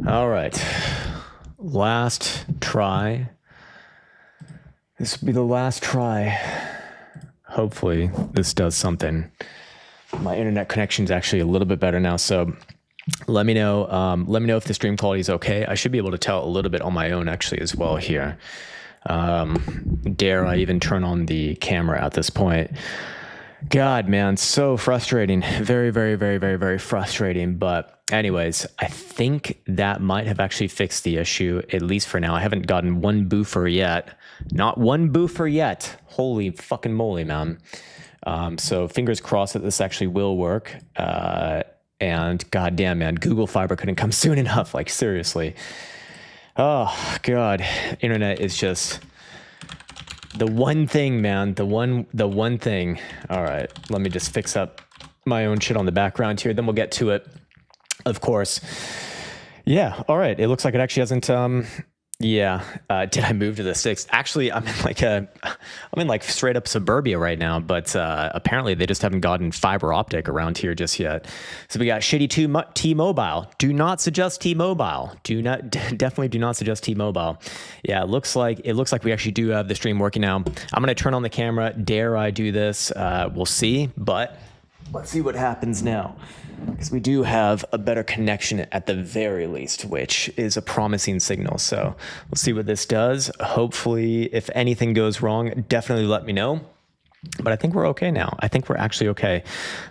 All right. Last try. This will be the last try. Hopefully this does something. My internet connection is actually a little bit better now, so let me know. Let me know if the stream quality is okay. I should be able to tell a little bit on my own actually as well here. Dare I even turn on the camera at this point? God, man, so frustrating. Very, very, very, very, very frustrating. But anyways, I think that might have actually fixed the issue, at least for now. I haven't gotten one boofer yet. Not one boofer yet. Holy fucking moly, man. So fingers crossed that this actually will work. And goddamn, man, Google Fiber couldn't come soon enough. Like, seriously. Oh, God. Internet is just the one thing, man. The one thing. All right, let me just fix up my own shit on the background here. Then we'll get to it, of course. Yeah, all right. It looks like it actually hasn't... Yeah. Did I move to the sixth? Actually, I'm in like straight up suburbia right now, but apparently they just haven't gotten fiber optic around here just yet. So we got shitty T-Mobile. Do not suggest T-Mobile. Definitely do not suggest T-Mobile. Yeah, it looks like we actually do have the stream working now. I'm going to turn on the camera. Dare I do this? We'll see, but let's see what happens now. Because we do have a better connection at the very least, which is a promising signal. So let's see what this does. Hopefully, if anything goes wrong, definitely let me know. But I think we're okay now. I think we're actually okay.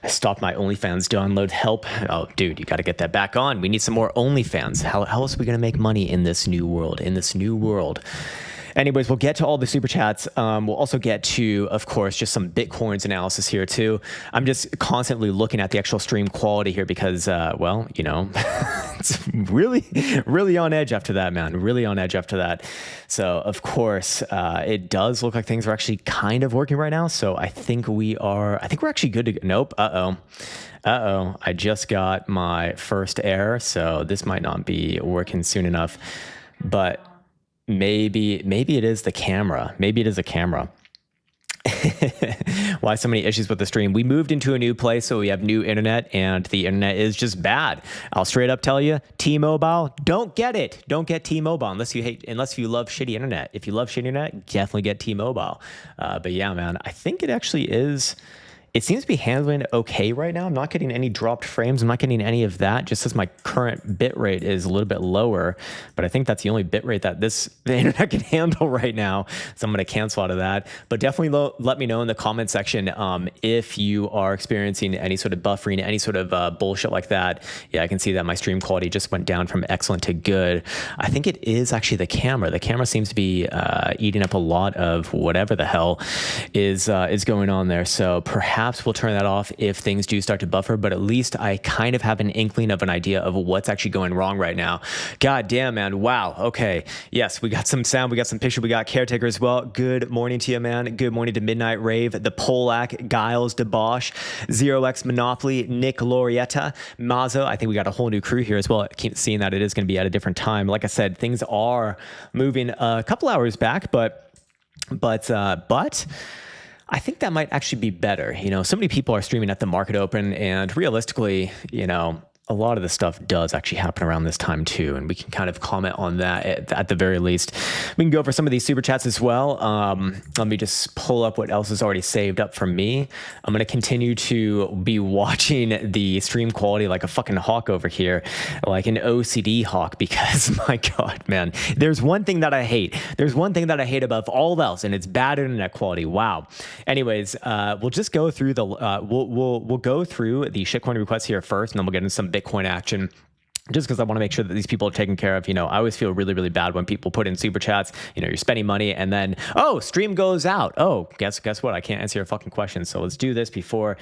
I stopped my OnlyFans download help. Oh, dude, you got to get that back on. We need some more OnlyFans. How else are we going to make money in this new world? Anyways, we'll get to all the super chats. We'll also get to, of course, just some Bitcoins analysis here too. I'm just constantly looking at the actual stream quality here because, well, you know, it's really, really on edge after that, man. Really on edge after that. So, of course, it does look like things are actually kind of working right now. So I think we're actually good to go. Nope. Uh-oh. I just got my first error. So this might not be working soon enough, but maybe it is the camera. Why so many issues with the stream? We moved into a new place, so we have new internet, and the internet is just bad. I'll straight up tell you, T-Mobile, don't get it. Don't get T-Mobile unless you love shitty internet. If you love shitty internet, definitely get T-Mobile. But yeah, man, I think it actually is. It seems to be handling okay right now. I'm not getting any dropped frames. I'm not getting any of that, just as my current bit rate is a little bit lower. But I think that's the only bit rate that the internet can handle right now. So I'm going to cancel out of that. But definitely let me know in the comment section if you are experiencing any sort of buffering, any sort of bullshit like that. Yeah, I can see that my stream quality just went down from excellent to good. I think it is actually the camera. The camera seems to be eating up a lot of whatever the hell is going on there. So perhaps we'll turn that off if things do start to buffer, but at least I kind of have an inkling of an idea of what's actually going wrong right now. God damn, man. Wow. Okay. Yes, we got some sound, we got some picture, we got Caretaker as well. Good morning to you, man. Good morning to Midnight Rave, the Polak, Giles, Debosh, 0x Monopoly, Nick Lorietta, Mazo. I think we got a whole new crew here as well. I keep seeing that it is going to be at a different time. Like I said, things are moving a couple hours back, but I think that might actually be better. You know, so many people are streaming at the market open, and realistically, you know, a lot of the stuff does actually happen around this time too, and we can kind of comment on that at the very least. We can go over some of these super chats as well. Let me just pull up what else is already saved up from me. I'm going to continue to be watching the stream quality like a fucking hawk over here, like an OCD hawk, because my God, man, there's one thing that I hate. There's one thing that I hate above all else, and it's bad internet quality. Wow. Anyways, we'll just go through we'll go through the shitcoin requests here first, and then we'll get into some Bitcoin action. Just because I want to make sure that these people are taken care of. You know, I always feel really, really bad when people put in super chats. You know, you're spending money and then, oh, stream goes out. Oh, guess what? I can't answer your fucking question. So let's do this before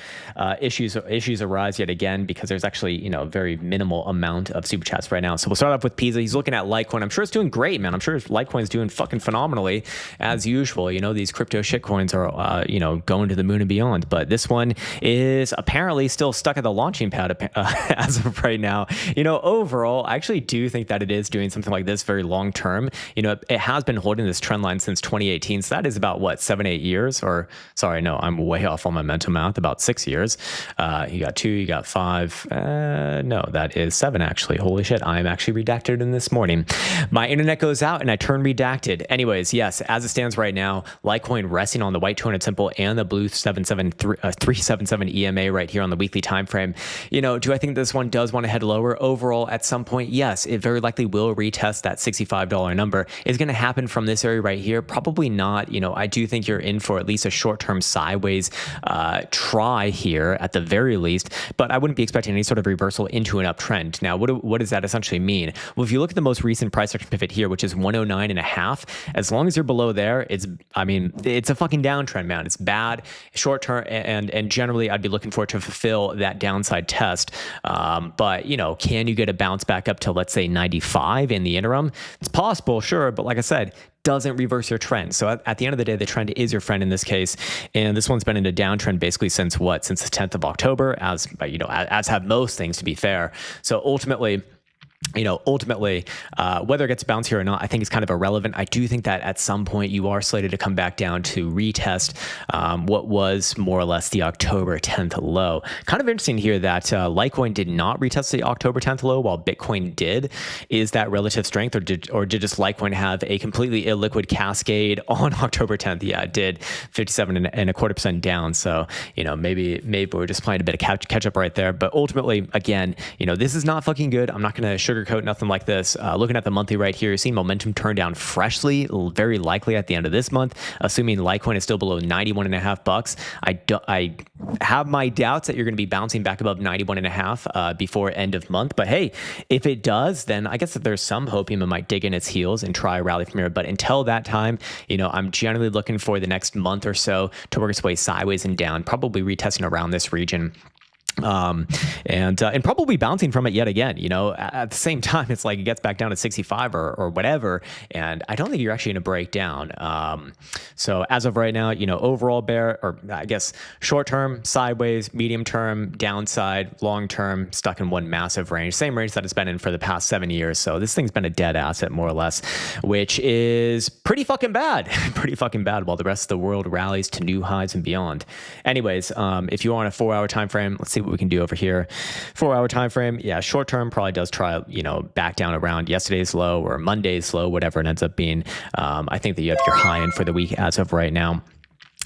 issues arise yet again, because there's actually, you know, a very minimal amount of super chats right now. So we'll start off with Pizza. He's looking at Litecoin. I'm sure it's doing great, man. I'm sure Litecoin's doing fucking phenomenally as usual. You know, these crypto shitcoins are, you know, going to the moon and beyond. But this one is apparently still stuck at the launching pad as of right now. You know, overall, I actually do think that it is doing something like this very long term. You know, it has been holding this trend line since 2018. So that is about what, 7-8 years, or sorry, no, I'm way off on my mental math, about 6 years. You got 2, you got 5. No, that is 7 actually. Holy shit, I'm actually redacted in this morning. My internet goes out and I turn redacted. Anyways, yes, as it stands right now, Litecoin resting on the white 200 simple and the blue 377 EMA right here on the weekly time frame. You know, do I think this one does want to head lower overall at some point? Yes, it very likely will retest that $65 number. Is going to happen from this area right here? Probably not. You know, I do think you're in for at least a short-term sideways try here at the very least, but I wouldn't be expecting any sort of reversal into an uptrend. Now, what does that essentially mean? Well, if you look at the most recent price action pivot here, which is 109.5, as long as you're below there, it's a fucking downtrend, man. It's bad short term, and generally I'd be looking for it to fulfill that downside test. But you know, can you get a bounce back up to, let's say, 95 in the interim? It's possible, sure, but like I said, doesn't reverse your trend. So at the end of the day, the trend is your friend in this case. And this one's been in a downtrend basically since what? Since the 10th of October, as have most things, to be fair. So ultimately, whether it gets bounced here or not, I think it's kind of irrelevant. I do think that at some point you are slated to come back down to retest what was more or less the October 10th low. Kind of interesting here that Litecoin did not retest the October 10th low while Bitcoin did. Is that relative strength, or did just Litecoin have a completely illiquid cascade on October 10th? Yeah, it did. 57.25% down. So, you know, maybe we're just playing a bit of catch up right there. But ultimately, again, you know, this is not fucking good. I'm not going to sugarcoat nothing like this. Looking at the monthly right here, you're seeing momentum turn down freshly, very likely at the end of this month, assuming Litecoin is still below 91.5 bucks. I have my doubts that you're going to be bouncing back above 91.5 before end of month. But hey, if it does, then I guess that there's some hope it might dig in its heels and try a rally from here. But until that time, you know, I'm generally looking for the next month or so to work its way sideways and down, probably retesting around this region. And probably bouncing from it yet again. You know, at the same time, it's like it gets back down to 65 or whatever, and I don't think you're actually going to break down. So as of right now, you know, overall bear, or I guess short term sideways, medium term downside, long term stuck in one massive range, same range that it's been in for the past 7 years. So this thing's been a dead asset more or less, which is pretty fucking bad, pretty fucking bad. While the rest of the world rallies to new highs and beyond. Anyways, if you want a 4-hour time frame, let's see what we can do over here. 4-hour time frame, yeah, short term probably does try, you know, back down around yesterday's low or Monday's low, whatever it ends up being. I think that you have your high end for the week as of right now.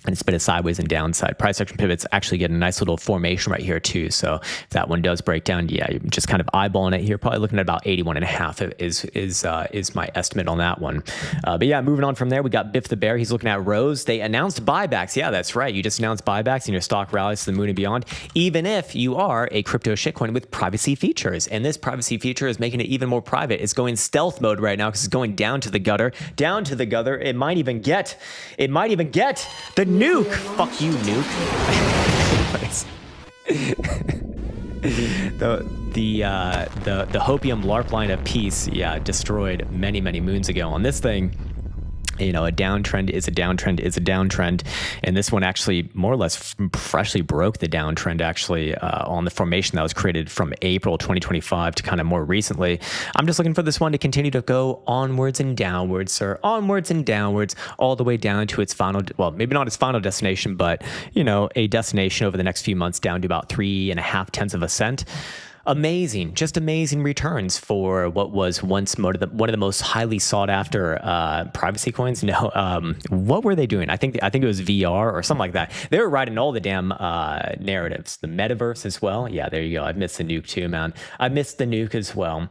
And it's been a sideways and downside. Price action pivots actually get a nice little formation right here too. So if that one does break down, yeah, you're just kind of eyeballing it here. Probably looking at about 81.5 is my estimate on that one. But yeah, moving on from there, we got Biff the Bear. He's looking at Rose. They announced buybacks. Yeah, that's right. You just announced buybacks and your stock rallies to the moon and beyond, even if you are a crypto shitcoin with privacy features. And this privacy feature is making it even more private. It's going stealth mode right now because it's going down to the gutter. It might even get the nuke. Fuck you, nuke. the Hopium LARP line of peace, yeah, destroyed many moons ago on this thing. You know, a downtrend is a downtrend, and this one actually more or less freshly broke the downtrend actually on the formation that was created from April 2025 to kind of more recently. I'm just looking for this one to continue to go onwards and downwards, sir, onwards and downwards, all the way down to its final, well, maybe not its final destination, but, you know, a destination over the next few months down to about 3.5 cents. Amazing, just amazing returns for what was once one of the most highly sought after privacy coins. No, what were they doing? I think it was VR or something like that. They were writing all the damn narratives. The metaverse as well. Yeah, there you go. I missed the nuke too, man. I missed the nuke as well.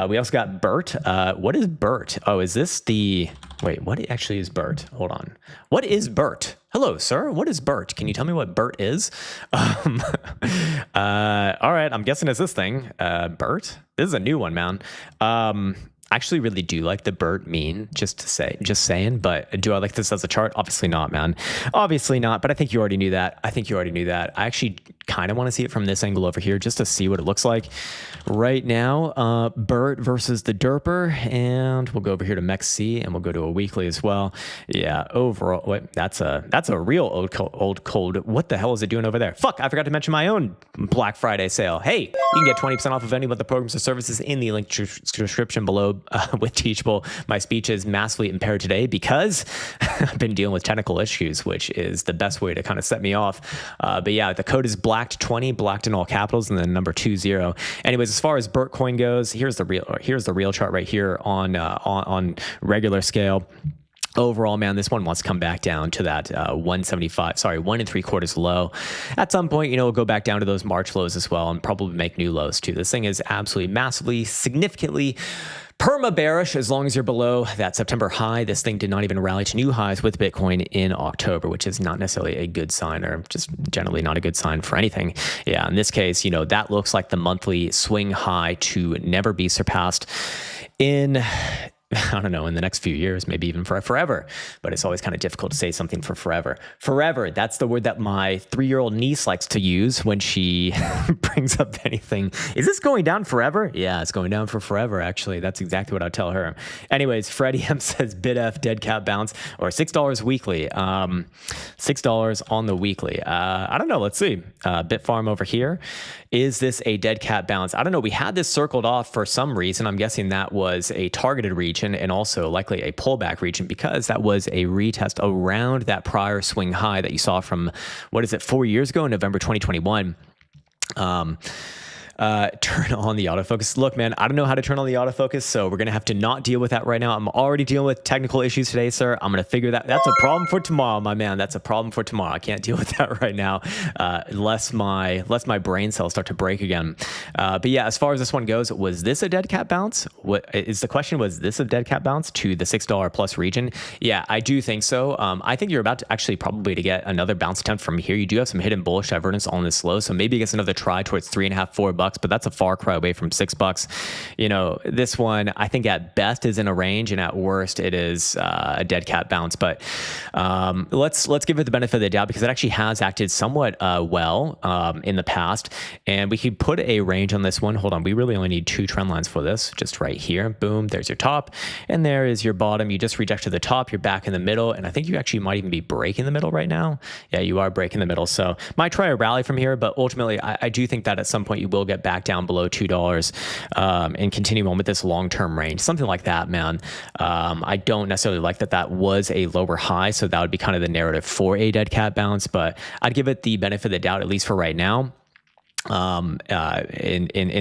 We also got BERT. What is BERT? Oh, is this the... Wait, what actually is BERT? Hold on. What is BERT? Hello, sir. What is BERT? Can you tell me what BERT is? All right, I'm guessing it's this thing. BERT? This is a new one, man. actually really do like the BERT mean, just saying, but do I like this as a chart? Obviously not, man. Obviously not, but I think you already knew that. I actually kind of want to see it from this angle over here just to see what it looks like right now. BERT versus the DERPer, and we'll go over here to MEXC, and we'll go to a weekly as well. Yeah, overall, wait, that's a real old cold. What the hell is it doing over there? Fuck, I forgot to mention my own Black Friday sale. Hey, you can get 20% off of any of the programs or services in the link description below with Teachable. My speech is massively impaired today because I've been dealing with technical issues, which is the best way to kind of set me off. But yeah, the code is blacked20, blacked in all capitals, and then number 20. Anyways, as far as BERT coin goes, here's the real chart right here on regular scale. Overall, man, this one wants to come back down to that 175, sorry, 1 3/4 low. At some point, you know, we'll go back down to those March lows as well and probably make new lows too. This thing is absolutely massively, significantly perma-bearish as long as you're below that September high. This thing did not even rally to new highs with Bitcoin in October, which is not necessarily a good sign, or just generally not a good sign for anything. Yeah, in this case, you know, that looks like the monthly swing high to never be surpassed in, I don't know, in the next few years, maybe even for forever. But it's always kind of difficult to say something for forever. Forever, that's the word that my 3-year-old niece likes to use when she brings up anything. Is this going down forever? Yeah, it's going down for forever, actually. That's exactly what I tell her. Anyways, Freddie M says BitF dead cat bounce, or $6 weekly. $6 on the weekly. I don't know. Let's see. Bitfarm over here. Is this a dead cat bounce? I don't know. We had this circled off for some reason. I'm guessing that was a targeted region and also likely a pullback region, because that was a retest around that prior swing high that you saw from, 4 years ago in November 2021. Turn on the autofocus. Look, man, I don't know how to turn on the autofocus, so we're going to have to not deal with that right now. I'm already dealing with technical issues today, sir. I'm going to figure that. That's a problem for tomorrow, my man. That's a problem for tomorrow. I can't deal with that right now, unless my brain cells start to break again. But yeah, as far as this one goes, was this a dead cat bounce? What is the question? Was this a dead cat bounce to the $6 plus region? Yeah, I do think so. I think you're about to actually probably to get another bounce attempt from here. You do have some hidden bullish divergence on this low, so maybe it gets another try towards $3.5, $4, but that's a far cry away from $6. You know, this one, I think at best is in a range, and at worst it is a dead cat bounce. But let's give it the benefit of the doubt, because it actually has acted somewhat well in the past, and we could put a range on this one. Hold on, we really only need 2 trend lines for this. Just right here, boom, there's your top, and there is your bottom. You just rejected the top, you're back in the middle, and I think you actually might even be breaking the middle right now. Yeah, you are breaking the middle, so might try a rally from here, but ultimately I do think that at some point you will get back down below $2 and continue on with this long-term range, something like that, man. I don't necessarily like that was a lower high, so that would be kind of the narrative for a dead cat bounce, but I'd give it the benefit of the doubt, at least for right now. In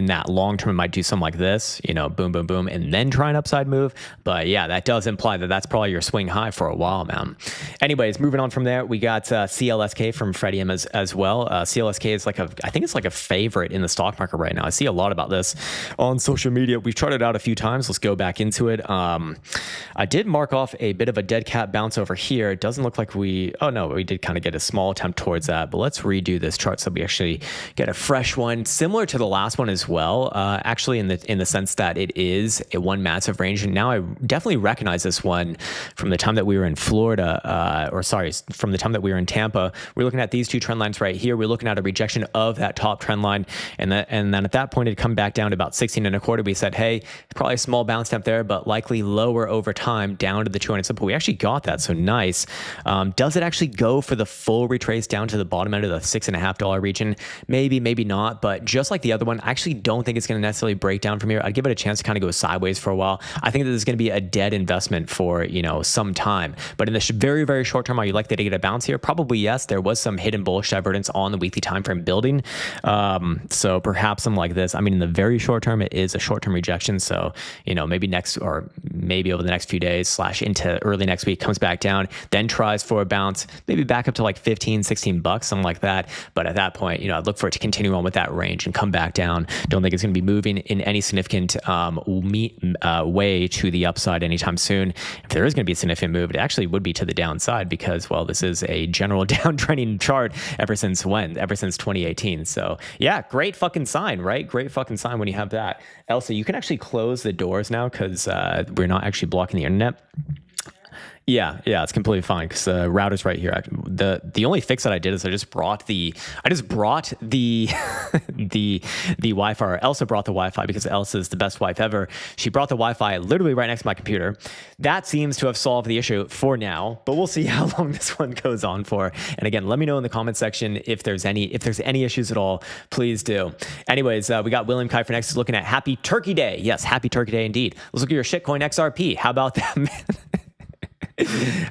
that long term, it might do something like this, you know, boom, boom, boom, and then try an upside move. But yeah, that does imply that that's probably your swing high for a while, man. Anyways, moving on from there, we got CLSK from Freddie M as well. CLSK is I think it's like a favorite in the stock market right now. I see a lot about this on social media. We've charted out a few times. Let's go back into it. I did mark off a bit of a dead cat bounce over here. It doesn't look like we did kind of get a small attempt towards that, but let's redo this chart so we actually get a fresh one, similar to the last one as well, actually in the sense that it is a one massive range. And now I definitely recognize this one from the time that we were in Florida, from the time that we were in Tampa. We're looking at these 2 trend lines right here. We're looking at a rejection of that top trend line, and then at that point it come back down to about 16.25. We said, hey, probably a small bounce attempt there, but likely lower over time down to the 200 simple. We actually got that, so nice. Does it actually go for the full retrace down to the bottom end of the $6.5 region? Maybe not, but just like the other one, I actually don't think it's going to necessarily break down from here. I'd give it a chance to kind of go sideways for a while. I think that this is going to be a dead investment for, you know, some time, but in the very, very short term, are you likely to get a bounce here? Probably yes. There was some hidden bullish divergence on the weekly time frame building, so perhaps something like this. I mean, in the very short term, it is a short-term rejection, so, you know, maybe over the next few days / into early next week comes back down, then tries for a bounce, maybe back up to like $15-16, something like that. But at that point, you know, I'd look for it to continue continue on with that range and come back down. Don't think it's going to be moving in any significant way to the upside anytime soon. If there is going to be a significant move, it actually would be to the downside because, well, this is a general downtrending chart ever since when? Ever since 2018. So yeah, great fucking sign, right? Great fucking sign when you have that. Elsa, you can actually close the doors now because we're not actually blocking the internet. Yeah, it's completely fine because the router's right here. The only fix that I did is I just brought the the Wi-Fi. Or Elsa brought the Wi-Fi because Elsa is the best wife ever. She brought the Wi-Fi literally right next to my computer. That seems to have solved the issue for now, but we'll see how long this one goes on for. And again, let me know in the comment section if there's any issues at all. Please do. Anyways, we got William Kiefer next looking at Happy Turkey Day. Yes, Happy Turkey Day indeed. Let's look at your shitcoin XRP. How about that, man?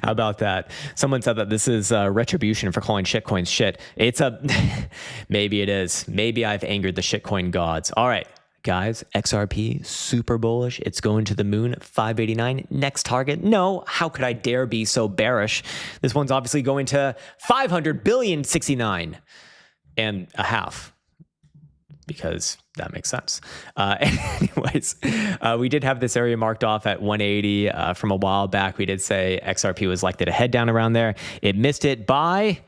How about that? Someone said that this is retribution for calling shitcoins shit. Maybe it is. Maybe I've angered the shitcoin gods. All right, guys, XRP, super bullish. It's going to the moon, 589. Next target? No, how could I dare be so bearish? This one's obviously going to 500 billion 69 and a half. Because that makes sense. Anyways, we did have this area marked off at 180 from a while back. We did say XRP was likely to head down around there. It missed it by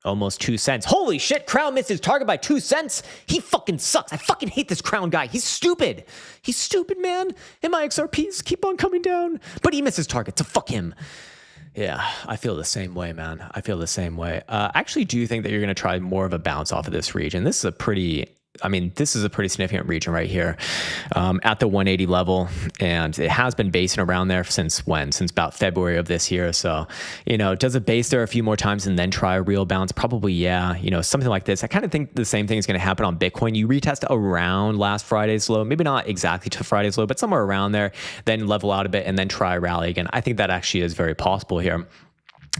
almost 2 cents. Holy shit, Krown missed his target by 2 cents. He fucking sucks. I fucking hate this Krown guy. He's stupid. He's stupid, man. And my XRPs keep on coming down. But he missed his target, so fuck him. Yeah, I feel the same way, man. I feel the same way. I actually do think that you're going to try more of a bounce off of this region. This is a pretty significant region right here at the 180 level. And it has been basing around there since when? Since about February of this year. So, does it base there a few more times and then try a real bounce? Probably, yeah. Something like this. I kind of think the same thing is going to happen on Bitcoin. You retest around last Friday's low, maybe not exactly to Friday's low, but somewhere around there, then level out a bit and then try a rally again. I think that actually is very possible here.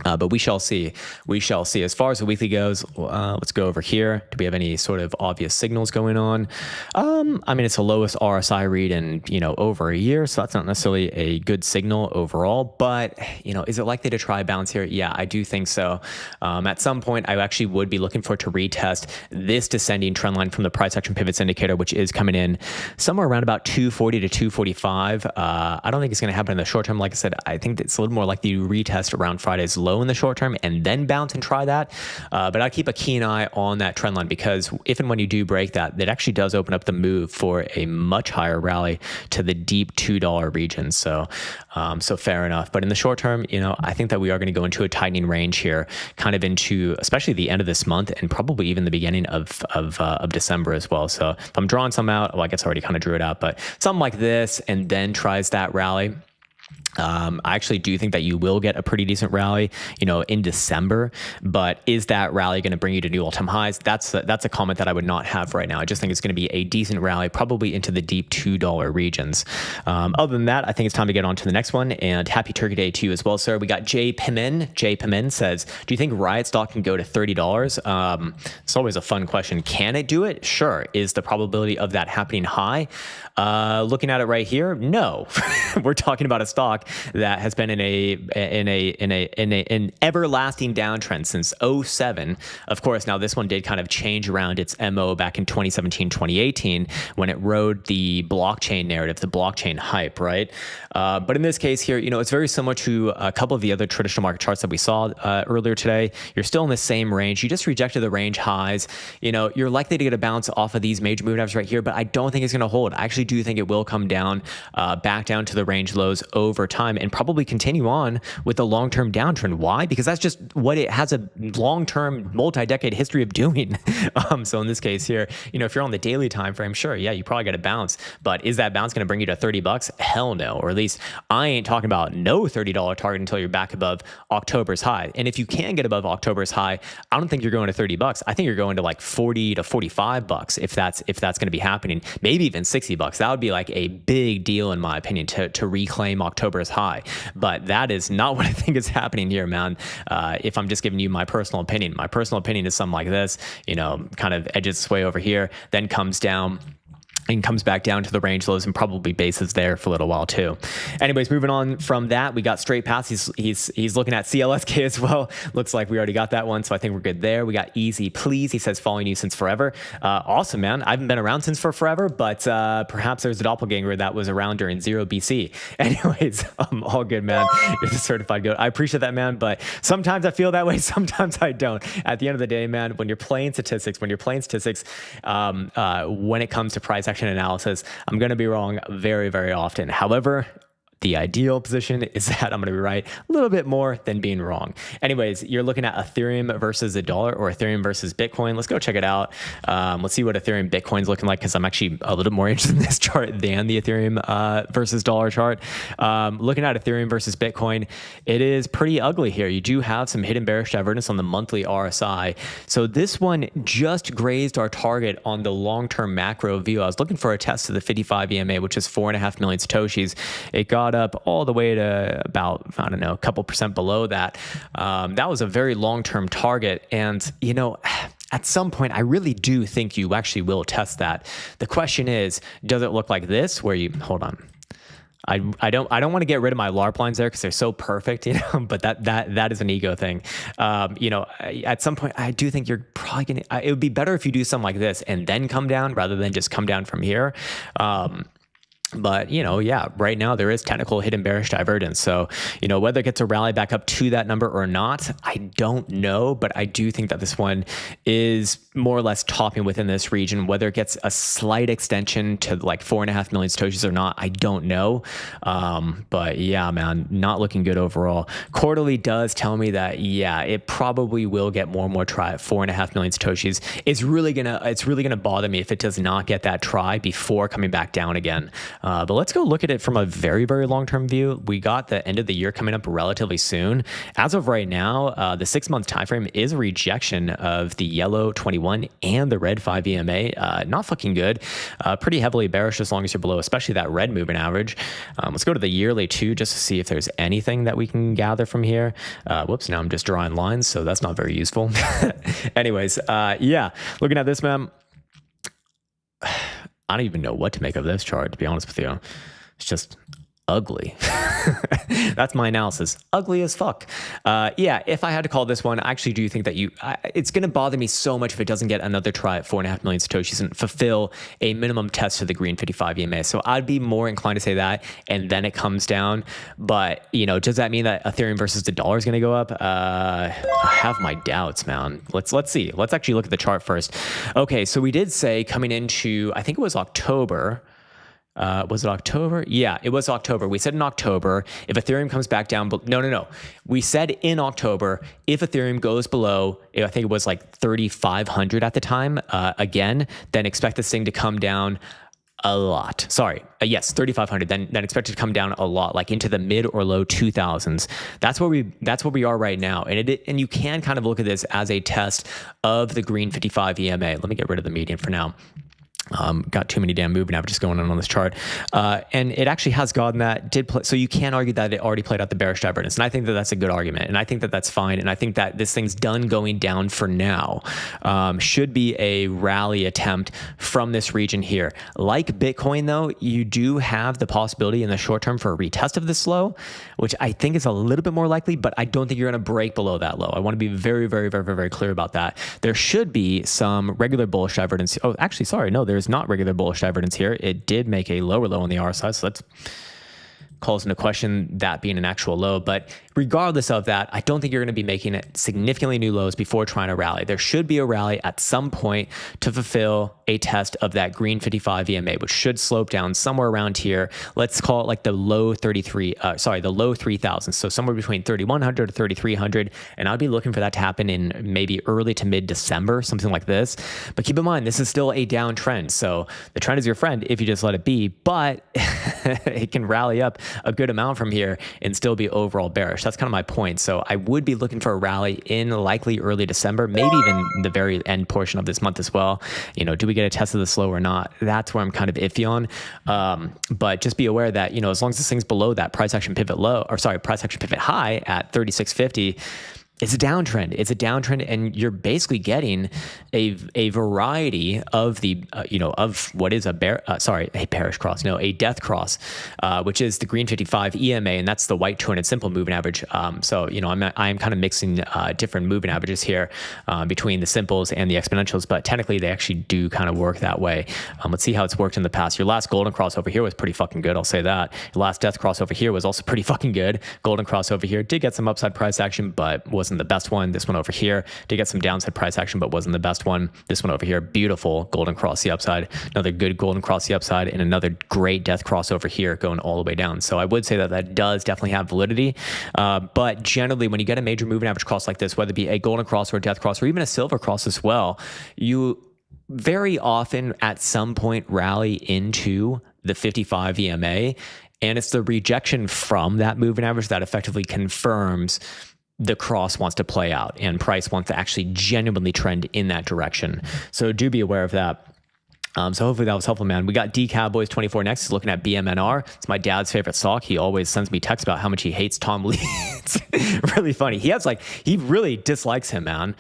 But we shall see. We shall see. As far as the weekly goes, let's go over here. Do we have any sort of obvious signals going on? It's the lowest RSI read in, over a year. So that's not necessarily a good signal overall. But, is it likely to try a bounce here? Yeah, I do think so. At some point, I actually would be looking for it to retest this descending trend line from the price action pivots indicator, which is coming in somewhere around about 240 to 245. I don't think it's going to happen in the short term. Like I said, I think it's a little more likely to retest around Friday's low in the short term and then bounce and try that. But I'll keep a keen eye on that trend line because if and when you do break that, it actually does open up the move for a much higher rally to the deep $2 region. So fair enough. But in the short term, I think that we are going to go into a tightening range here, kind of into especially the end of this month and probably even the beginning of December as well. So if I'm drawing some out, well, I guess I already kind of drew it out, but something like this and then tries that rally. I actually do think that you will get a pretty decent rally, in December, but is that rally going to bring you to new all-time highs? That's a comment that I would not have right now. I just think it's going to be a decent rally, probably into the deep $2 regions. Other than that, I think it's time to get on to the next one, and happy Turkey Day to you as well, sir. We got Jay Pimin. Jay Pimin says, do you think Riot stock can go to $30? It's always a fun question. Can it do it? Sure. Is the probability of that happening high? Looking at it right here, no. We're talking about a stock that has been in an everlasting downtrend since 2007. Of course, now this one did kind of change around its MO back in 2017, 2018 when it rode the blockchain narrative, the blockchain hype, right? But in this case here, it's very similar to a couple of the other traditional market charts that we saw earlier today. You're still in the same range. You just rejected the range highs. You're likely to get a bounce off of these major moving averages right here, but I don't think it's going to hold. I actually do think it will come down, back down to the range lows over time and probably continue on with the long-term downtrend. Why? Because that's just what it has a long-term multi-decade history of doing. So in this case here, if you're on the daily time frame, sure, yeah, you probably got a bounce, but is that bounce going to bring you to $30? Hell no. Or at least I ain't talking about no $30 target until you're back above October's high. And if you can get above October's high, I don't think you're going to $30. I think you're going to like 40 to 45 bucks if that's going to be happening. Maybe even $60. That would be like a big deal in my opinion to reclaim October's high. But that is not what I think is happening here, man. If I'm just giving you my personal opinion is something like this, kind of edges its way over here, then comes down. and comes back down to the range lows and probably bases there for a little while too. Anyways, moving on from that, we got straight paths. He's looking at CLSK as well. Looks like we already got that one, so I think we're good there. We got easy please. He says following you since forever. Awesome, man. I haven't been around since for forever, but perhaps there's a doppelganger that was around during 0 BC. Anyways, all good, man. You're the certified goat. I appreciate that, man, but sometimes I feel that way, sometimes I don't. At the end of the day, man, when you're playing statistics, when it comes to price action analysis, I'm going to be wrong very, very often. However, the ideal position is that I'm going to be right a little bit more than being wrong. Anyways, you're looking at Ethereum versus the dollar, or Ethereum versus Bitcoin. Let's go check it out. Let's see what Ethereum Bitcoin's looking like, because I'm actually a little more interested in this chart than the Ethereum versus dollar chart. Looking at Ethereum versus Bitcoin, it is pretty ugly here. You do have some hidden bearish divergence on the monthly RSI. So this one just grazed our target on the long-term macro view. I was looking for a test of the 55 EMA, which is 4.5 million Satoshis. It got up all the way to about, I don't know, a couple percent below that. That was a very long-term target. And, you know, at some point, I really do think you actually will test that. The question is, does it look like this where you, hold on. I don't want to get rid of my LARP lines there because they're so perfect, you know, but that is an ego thing. You know, at some point, I do think you're probably going to, it would be better if you do something like this and then come down rather than just come down from here. But, you know, yeah, right now there is technical hidden bearish divergence. So, you know, whether it gets a rally back up to that number or not, I don't know. But I do think that this one is more or less topping within this region. Whether it gets a slight extension to like 4.5 million Satoshis or not, I don't know. But yeah, man, not looking good overall. Quarterly does tell me that, yeah, it probably will get more and more try at 4.5 million Satoshis. It's really gonna bother me if it does not get that try before coming back down again. But let's go look at it from a very, very long-term view. We got the end of the year coming up relatively soon. As of right now, the 6-month time frame is a rejection of the yellow 21 and the red 5 EMA. Not fucking good. Pretty heavily bearish as long as you're below, especially that red moving average. Let's go to the yearly too, just to see if there's anything that we can gather from here. Whoops, now I'm just drawing lines, so that's not very useful. Anyways, yeah, looking at this, man. I don't even know what to make of this chart, to be honest with you. It's just ugly. That's my analysis. Ugly as fuck. Yeah, if I had to call this one, I actually do think that it's going to bother me so much if it doesn't get another try at 4.5 million Satoshis and fulfill a minimum test to the green 55 EMA. So I'd be more inclined to say that, and then it comes down. But, you know, does that mean that Ethereum versus the dollar is going to go up? I have my doubts, man. Let's see. Let's actually look at the chart first. Okay, so we did say coming into, I think it was October. Was it October? Yeah, it was October. We said in October, if Ethereum comes back down, no. We said in October, if Ethereum goes below, I think it was like 3,500 at the time, again, then expect this thing to come down a lot. Sorry. Yes, 3,500. Then expect it to come down a lot, like into the mid or low 2,000s. That's where we are right now. And you can kind of look at this as a test of the green 55 EMA. Let me get rid of the median for now. Got too many damn moving averages going on this chart. And it actually has gotten that, so you can argue that it already played out the bearish divergence. And I think that that's a good argument. And I think that that's fine. And I think that this thing's done going down for now. Should be a rally attempt from this region here. Like Bitcoin though, you do have the possibility in the short term for a retest of this low, which I think is a little bit more likely, but I don't think you're going to break below that low. I want to be very, very, very, very, very clear about that. There should be some regular bullish divergence. Oh, actually, sorry. No, there's not regular bullish divergence here. It did make a lower low on the RSI, so that's calls into question that being an actual low. But regardless of that, I don't think you're going to be making it significantly new lows before trying to rally. There should be a rally at some point to fulfill a test of that green 55 EMA, which should slope down somewhere around here. Let's call it like the low 3,000. So somewhere between 3,100 to 3,300. And I'd be looking for that to happen in maybe early to mid December, something like this. But keep in mind, this is still a downtrend. So the trend is your friend if you just let it be, but it can rally up a good amount from here and still be overall bearish. That's kind of my point. So I would be looking for a rally in likely early December, maybe even the very end portion of this month as well. You know, do we get a test of the slow or not? That's where I'm kind of iffy on. But just be aware that, you know, as long as this thing's below that price action pivot high at 3650, It's a downtrend. It's a downtrend, and you're basically getting a variety of the of what is a bearish cross, no, a death cross, which is the green 55 EMA, and that's the white 200 simple moving average. So I'm kind of mixing different moving averages here between the simples and the exponentials, but technically they actually do kind of work that way. Let's see how it's worked in the past. Your last golden cross over here was pretty fucking good. I'll say that. Your last death cross over here was also pretty fucking good. Golden cross over here did get some upside price action, but wasn't the best one. This one over here did get some downside price action, but wasn't the best one. This one over here, beautiful golden cross the upside, another good golden cross the upside, and another great death cross over here going all the way down. So I would say that does definitely have validity. But generally, when you get a major moving average cross like this, whether it be a golden cross or a death cross or even a silver cross as well, you very often at some point rally into the 55 EMA, and it's the rejection from that moving average that effectively confirms the cross wants to play out and price wants to actually genuinely trend in that direction. So do be aware of that. So hopefully that was helpful, man. We got D Cowboys 24 next. He's looking at BMNR. It's my dad's favorite stock. He always sends me texts about how much he hates Tom Lee. It's really funny. He really dislikes him, man.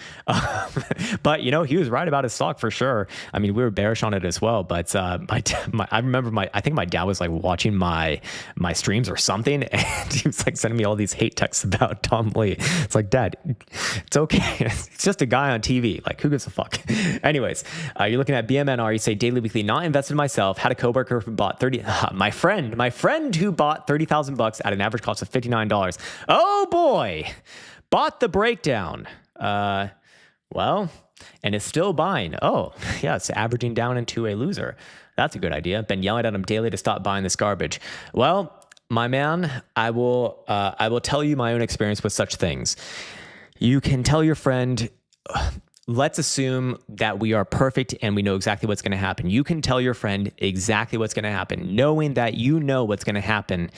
But he was right about his stock for sure. I mean, we were bearish on it as well. But I remember I think my dad was like watching my streams or something, and he was like sending me all these hate texts about Tom Lee. It's like, Dad, it's okay. It's just a guy on TV. Like, who gives a fuck? Anyways, you're looking at BMNR. You say daily, weekly, not invested myself, had a coworker who bought my friend who bought $30,000 at an average cost of $59. Oh boy, bought the breakdown. Well, and is still buying. Oh yeah, it's averaging down into a loser. That's a good idea. Been yelling at him daily to stop buying this garbage. Well, my man, I will tell you my own experience with such things. You can tell your friend, let's assume that we are perfect and we know exactly what's going to happen. You can tell your friend exactly what's going to happen, knowing that you know what's going to happen.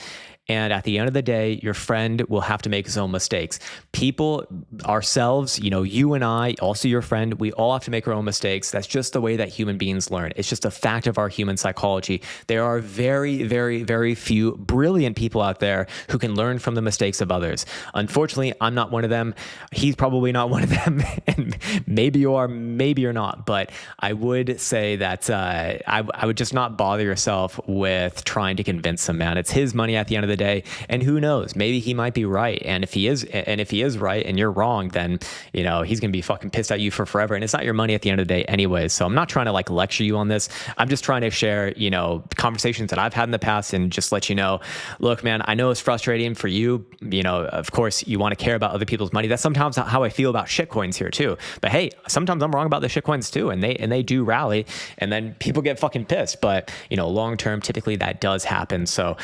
And at the end of the day, your friend will have to make his own mistakes. People, ourselves, you and I, also your friend, we all have to make our own mistakes. That's just the way that human beings learn. It's just a fact of our human psychology. There are very, very, very few brilliant people out there who can learn from the mistakes of others. Unfortunately, I'm not one of them. He's probably not one of them. And maybe you are, maybe you're not. But I would say that I would just not bother yourself with trying to convince him, man. It's his money at the end of the day, and who knows, maybe he might be right, and if he is right and you're wrong, then he's gonna be fucking pissed at you for forever, and it's not your money at the end of the day anyways. So I'm not trying to like lecture you on this. I'm just trying to share conversations that I've had in the past and just let you know, look, man, I know it's frustrating for you. Of course you want to care about other people's money. That's sometimes how I feel about shitcoins here too. But hey, sometimes I'm wrong about the shitcoins too, and they do rally, and then people get fucking pissed. But long term, typically that does happen. So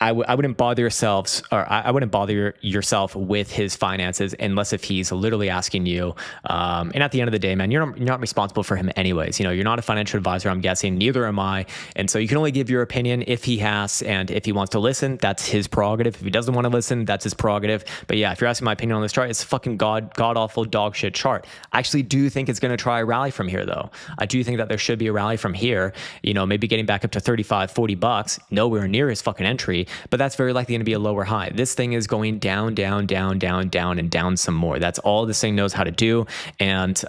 I wouldn't bother yourselves, or I wouldn't bother yourself with his finances unless if he's literally asking you. And at the end of the day, man, you're not responsible for him anyways. You're not a financial advisor, I'm guessing. Neither am I. And so you can only give your opinion if he has, and if he wants to listen, that's his prerogative. If he doesn't want to listen, that's his prerogative. But yeah, if you're asking my opinion on this chart, it's a fucking god awful dog shit chart. I actually do think it's going to try a rally from here, though. I do think that there should be a rally from here. Maybe getting back up to $35-$40, nowhere near his fucking entry. But that's very likely going to be a lower high. This thing is going down, down, down, down, down, and down some more. That's all this thing knows how to do. And,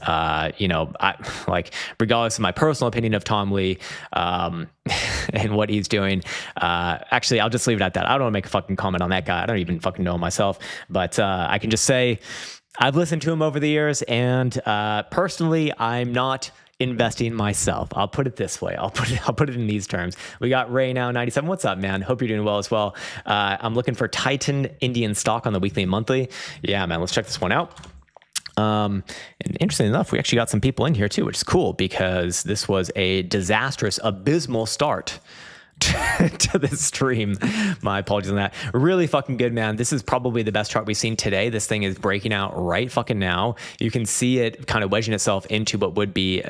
regardless of my personal opinion of Tom Lee and what he's doing, actually, I'll just leave it at that. I don't want to make a fucking comment on that guy. I don't even fucking know him myself. But I can just say I've listened to him over the years, and personally, I'm not investing myself. I'll put it this way. I'll put it in these terms. We got Ray now 97. What's up, man? Hope you're doing well as well. I'm looking for Titan Indian stock on the weekly and monthly. Yeah, man. Let's check this one out. And interestingly enough, we actually got some people in here too, which is cool because this was a disastrous, abysmal start to this stream. My apologies on that. Really fucking good, man. This is probably the best chart we've seen today. This thing is breaking out right fucking now. You can see it kind of wedging itself into what would be,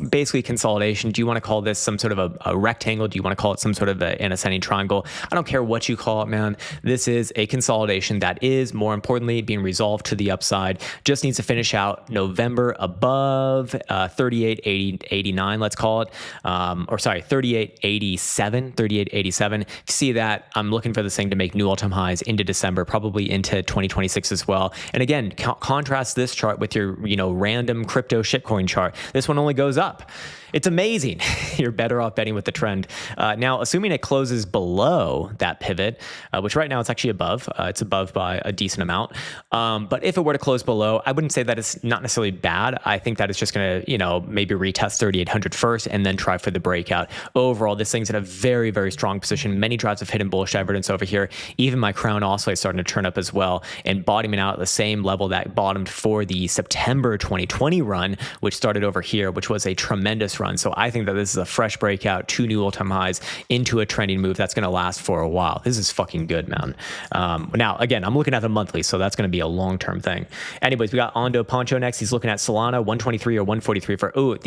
basically consolidation. Do you want to call this some sort of a rectangle? Do you want to call it some sort of an ascending triangle? I don't care what you call it, man. This is a consolidation that is, more importantly, being resolved to the upside. Just needs to finish out November above 38.89, let's call it. 38.87. 38.87. If you see that, I'm looking for this thing to make new all-time highs into December, probably into 2026 as well. And again, contrast this chart with your, random crypto shitcoin chart. This one only goes up. It's amazing. You're better off betting with the trend. Now, assuming it closes below that pivot, which right now it's actually above. It's above by a decent amount. But if it were to close below, I wouldn't say that it's not necessarily bad. I think that it's just going to, maybe retest 3,800 first and then try for the breakout. Overall, this thing's in a very, very strong position. Many drives of hidden bullish evidence over here. Even my Krown also is starting to turn up as well and bottoming out at the same level that bottomed for the September 2020 run, which started over here, which was a tremendous run. So I think that this is a fresh breakout, 2 new all-time highs into a trending move that's going to last for a while. This is fucking good, man. Now, again, I'm looking at the monthly, so that's going to be a long-term thing. Anyways, we got Ondo Poncho next. He's looking at Solana, 123 or 143 for,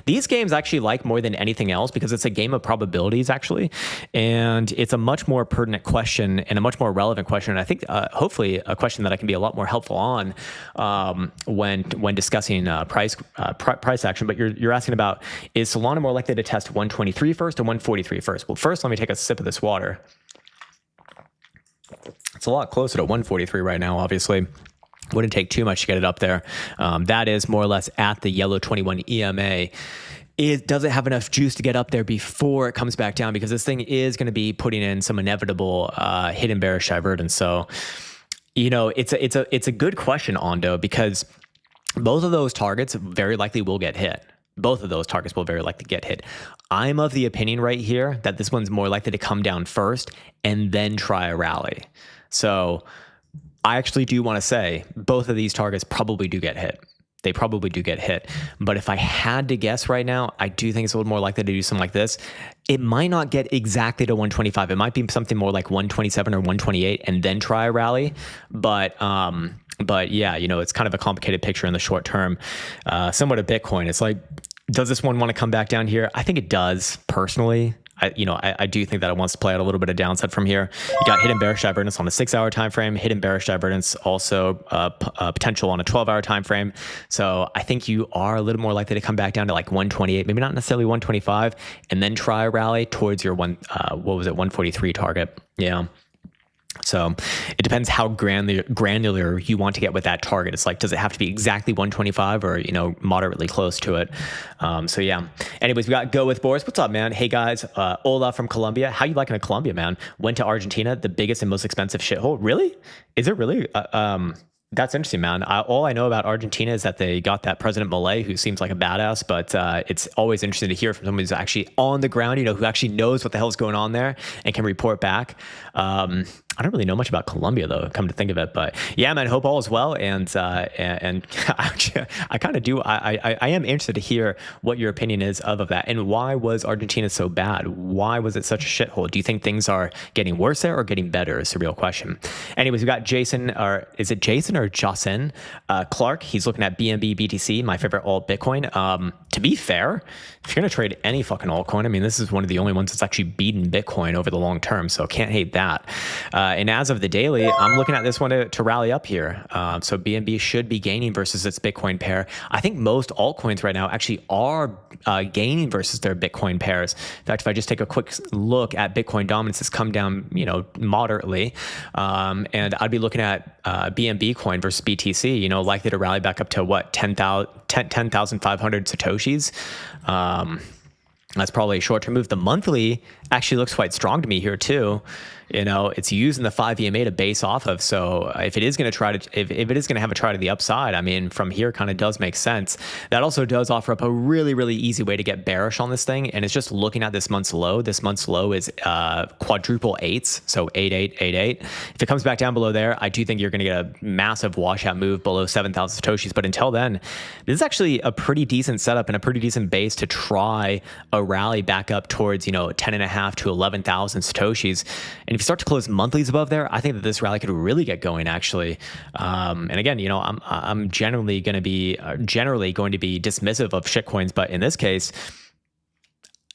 these games actually like more than anything else because it's a game of probabilities, actually. And it's a much more pertinent question and a much more relevant question. And I think hopefully a question that I can be a lot more helpful on when discussing price action. But you're asking about, is Solana more likely to test 123 first or 143 first? Well, first, let me take a sip of this water. It's a lot closer to 143 right now, obviously. Wouldn't take too much to get it up there. That is more or less at the yellow 21 EMA. It doesn't have enough juice to get up there before it comes back down because this thing is going to be putting in some inevitable hidden bearish divergence. So, it's a good question, Ondo, because both of those targets very likely will get hit. Both of those targets will very likely get hit. I'm of the opinion right here that this one's more likely to come down first and then try a rally. So I actually do want to say both of these targets probably do get hit. They probably do get hit. But if I had to guess right now, I do think it's a little more likely to do something like this. It might not get exactly to 125. It might be something more like 127 or 128 and then try a rally. But yeah, it's kind of a complicated picture in the short term. Similar to Bitcoin, it's like, does this one want to come back down here? I think it does, personally. I do think that it wants to play out a little bit of downside from here. You got hidden bearish divergence on a 6-hour time frame, hidden bearish divergence also potential on a 12-hour time frame. So I think you are a little more likely to come back down to like 128, maybe not necessarily 125, and then try a rally towards your 143 target. Yeah. So it depends how granular you want to get with that target. It's like, does it have to be exactly 125 or, moderately close to it? So yeah. Anyways, we got Go with Boris. What's up, man? Hey guys, Ola from Colombia. How you liking Colombia, man? Went to Argentina, the biggest and most expensive shithole. Really? Is it really? That's interesting, man. All I know about Argentina is that they got that President Milei, who seems like a badass, but it's always interesting to hear from someone who's actually on the ground, who actually knows what the hell's going on there and can report back. I don't really know much about Colombia, though, come to think of it. But yeah, man, hope all is well. And actually, I kind of do. I am interested to hear what your opinion is of that. And why was Argentina so bad? Why was it such a shithole? Do you think things are getting worse there or getting better? Is the real question. Anyways, we got Jason, or is it Jason or Jocelyn Clark? He's looking at BNB BTC, my favorite alt Bitcoin. To be fair, if you're going to trade any fucking altcoin, I mean, this is one of the only ones that's actually beaten Bitcoin over the long term. So can't hate that. And as of the daily, I'm looking at this one to rally up here. So BNB should be gaining versus its Bitcoin pair. I think most altcoins right now actually are gaining versus their Bitcoin pairs. In fact, if I just take a quick look at Bitcoin dominance, it's come down, moderately. And I'd be looking at BNB coin versus BTC, likely to rally back up to what, 10,500 Satoshis. That's probably a short-term move. The monthly actually looks quite strong to me here too. It's using the 5 EMA to base off of. So if it is going to if it is going to have a try to the upside, I mean, from here kind of does make sense. That also does offer up a really, really easy way to get bearish on this thing. And it's just looking at this month's low. This month's low is quadruple eights. So 8888. If it comes back down below there, I do think you're going to get a massive washout move below 7,000 Satoshis. But until then, this is actually a pretty decent setup and a pretty decent base to try a rally back up towards, 10.5 to 11,000 Satoshis. And if you start to close monthlies above there, I think that this rally could really get going, actually. And again, I'm generally going to be dismissive of shitcoins, but in this case,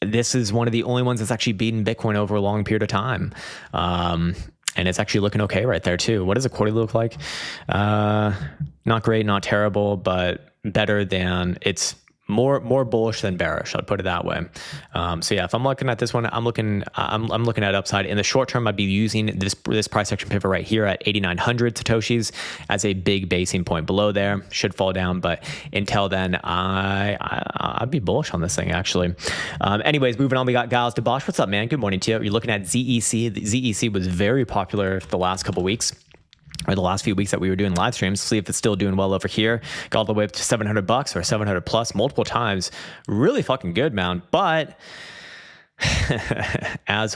this is one of the only ones that's actually beaten Bitcoin over a long period of time. And it's actually looking okay right there too. What does a quarterly look like? Not great, not terrible, but better than it's more bullish than bearish. I'd put it that way. So yeah, if I'm looking at this one, I'm looking at upside. In the short term, I'd be using this price action pivot right here at 8,900 Satoshis as a big basing point. Below there should fall down, but until then, I'd be bullish on this thing actually. Anyways, moving on, we got Giles DeBosch. What's up, man? Good morning to you. You're looking at ZEC. The ZEC was very popular the last couple weeks, or the last few weeks that we were doing live streams. See if it's still doing well over here. Got all the way up to $700 or 700 plus multiple times. Really fucking good, man. But as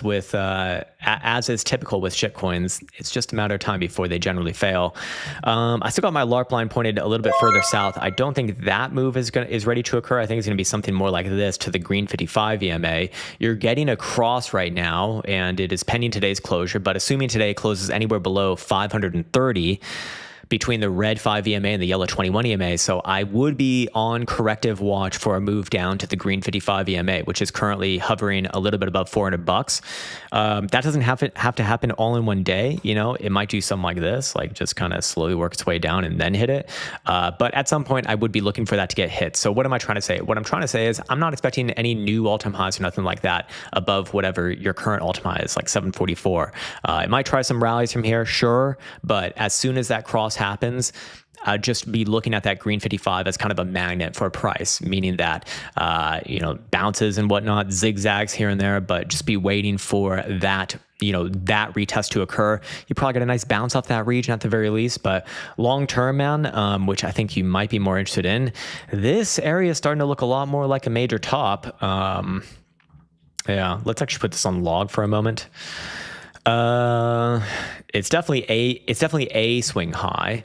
is typical with shitcoins, it's just a matter of time before they generally fail. I still got my LARP line pointed a little bit further south. I don't think that move is ready to occur. I think it's going to be something more like this to the green 55 EMA. You're getting a cross right now, and it is pending today's closure. But assuming today closes anywhere below 530. Between the red 5 EMA and the yellow 21 EMA. So I would be on corrective watch for a move down to the green 55 EMA, which is currently hovering a little bit above $400. That doesn't have to happen all in one day. You know, it might do something like this, like just kind of slowly work its way down and then hit it. But at some point I would be looking for that to get hit. So what am I trying to say? What I'm trying to say is I'm not expecting any new all-time highs or nothing like that above whatever your current all-time high is, like 744. It might try some rallies from here, sure. But as soon as that cross happens, I'd just be looking at that green 55 as kind of a magnet for price, meaning that, bounces and whatnot, zigzags here and there, but just be waiting for that, that retest to occur. You probably get a nice bounce off that region at the very least, but long term, man, which I think you might be more interested in, this area is starting to look a lot more like a major top. Yeah, let's actually put this on log for a moment. It's definitely a swing high.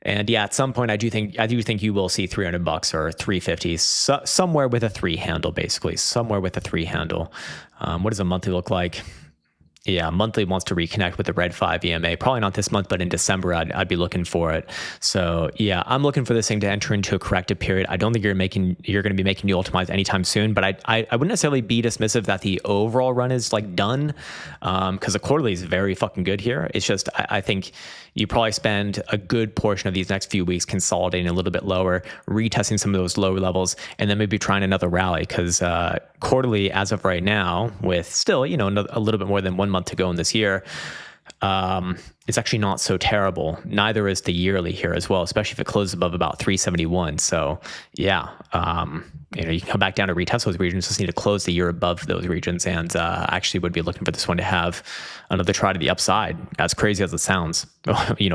And yeah, at some point I do think you will see $300 or 350, somewhere with a 3 handle, basically somewhere with a 3 handle. What does a monthly look like? Yeah, monthly wants to reconnect with the red 5 EMA. Probably not this month, but in December, I'd be looking for it. So yeah, I'm looking for this thing to enter into a corrective period. I don't think you're going to be making new ultimates anytime soon, but I wouldn't necessarily be dismissive that the overall run is like done, because the quarterly is very fucking good here. It's just, I think you probably spend a good portion of these next few weeks consolidating a little bit lower, retesting some of those lower levels, and then maybe trying another rally, because quarterly as of right now, with still, a little bit more than 1 month to go in this year, it's actually not so terrible. Neither is the yearly here as well, especially if it closes above about 371. So yeah, you can come back down to retest those regions, just need to close the year above those regions, and actually would be looking for this one to have another try to the upside, as crazy as it sounds,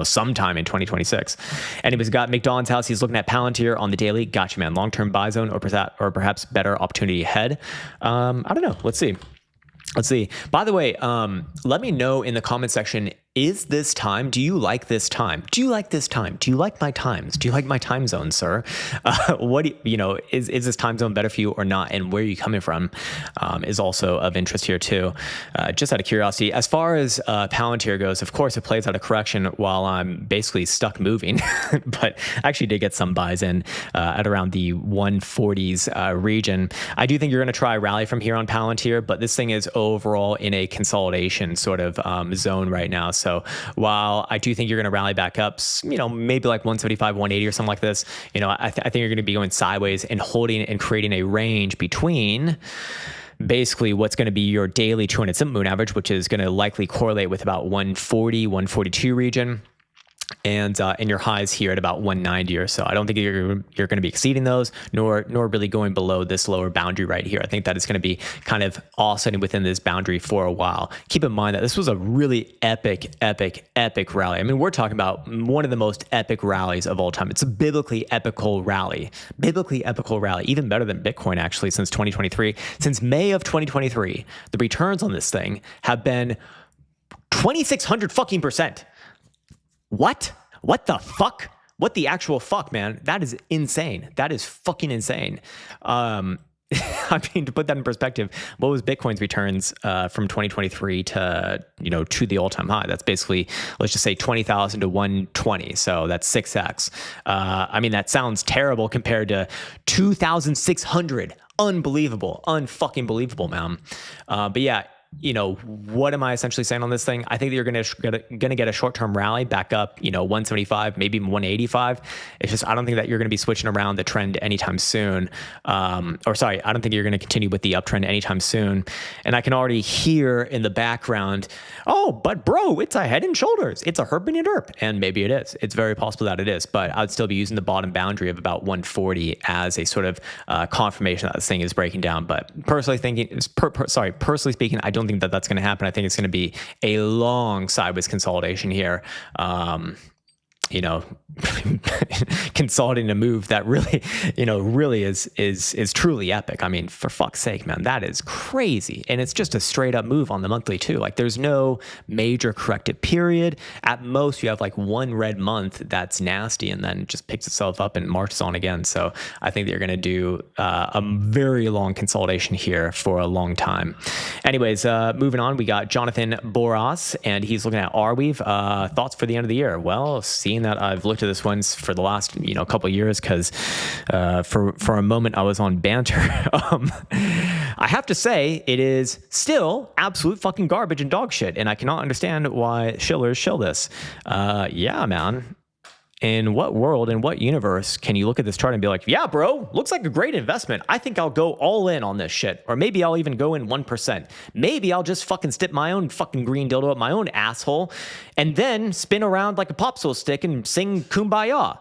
sometime in 2026. Anyways, got McDonald's house. He's looking at Palantir on the daily. Gotcha, man. Long-term buy zone or perhaps better opportunity ahead. I don't know. Let's see. By the way, let me know in the comment section, is this time? Do you like this time? Do you like this time? Do you like my times? Do you like my time zone, sir? Is this time zone better for you or not? And where are you coming from is also of interest here too. Just out of curiosity, as far as Palantir goes, of course, it plays out a correction while I'm basically stuck moving, but I actually did get some buys in at around the 140s region. I do think you're going to try a rally from here on Palantir, but this thing is overall in a consolidation sort of zone right now. So while I do think you're going to rally back up, maybe like 175, 180 or something like this, I think you're going to be going sideways and holding and creating a range between basically what's going to be your daily 200 simple moving average, which is going to likely correlate with about 140, 142 region. And your highs here at about 190 or so. I don't think you're going to be exceeding those, nor really going below this lower boundary right here. I think that it's going to be kind of oscillating within this boundary for a while. Keep in mind that this was a really epic rally. I mean, we're talking about one of the most epic rallies of all time. It's a biblically epical rally, even better than Bitcoin actually since 2023. Since May of 2023, the returns on this thing have been 2,600 fucking %. What the fuck? What the actual fuck, man? That is insane. That is fucking insane. I mean, to put that in perspective, what was Bitcoin's returns from 2023 to the all-time high? That's basically, let's just say 20,000 to 120. So that's 6x. I mean, that sounds terrible compared to 2,600. Unbelievable, unfucking believable, man. But yeah, what am I essentially saying on this thing? I think that you're going to get a short-term rally back up, 175, maybe even 185. It's just, I don't think that you're going to be switching around the trend anytime soon. I don't think you're going to continue with the uptrend anytime soon. And I can already hear in the background, oh, but bro, it's a head and shoulders. It's a herp and a derp. And maybe it is. It's very possible that it is, but I would still be using the bottom boundary of about 140 as a sort of confirmation that this thing is breaking down. But personally speaking, I don't think that that's going to happen. I think it's going to be a long sideways consolidation here. Consolidating a move that really is truly epic. I mean, for fuck's sake, man, that is crazy. And it's just a straight up move on the monthly too. Like there's no major corrective period. At most you have like one red month that's nasty and then it just picks itself up and marches on again. So I think they're going to do a very long consolidation here for a long time. Anyways, moving on, we got Jonathan Boras and he's looking at Arweave. Thoughts for the end of the year? Well, seeing that I've looked at this once for the last couple of years because for a moment I was on banter. I have to say it is still absolute fucking garbage and dog shit, and I cannot understand why shillers shill this. Yeah, man. In what world, in what universe can you look at this chart and be like, yeah, bro, looks like a great investment. I think I'll go all in on this shit. Or maybe I'll even go in 1%. Maybe I'll just fucking stick my own fucking green dildo up my own asshole and then spin around like a popsicle stick and sing Kumbaya.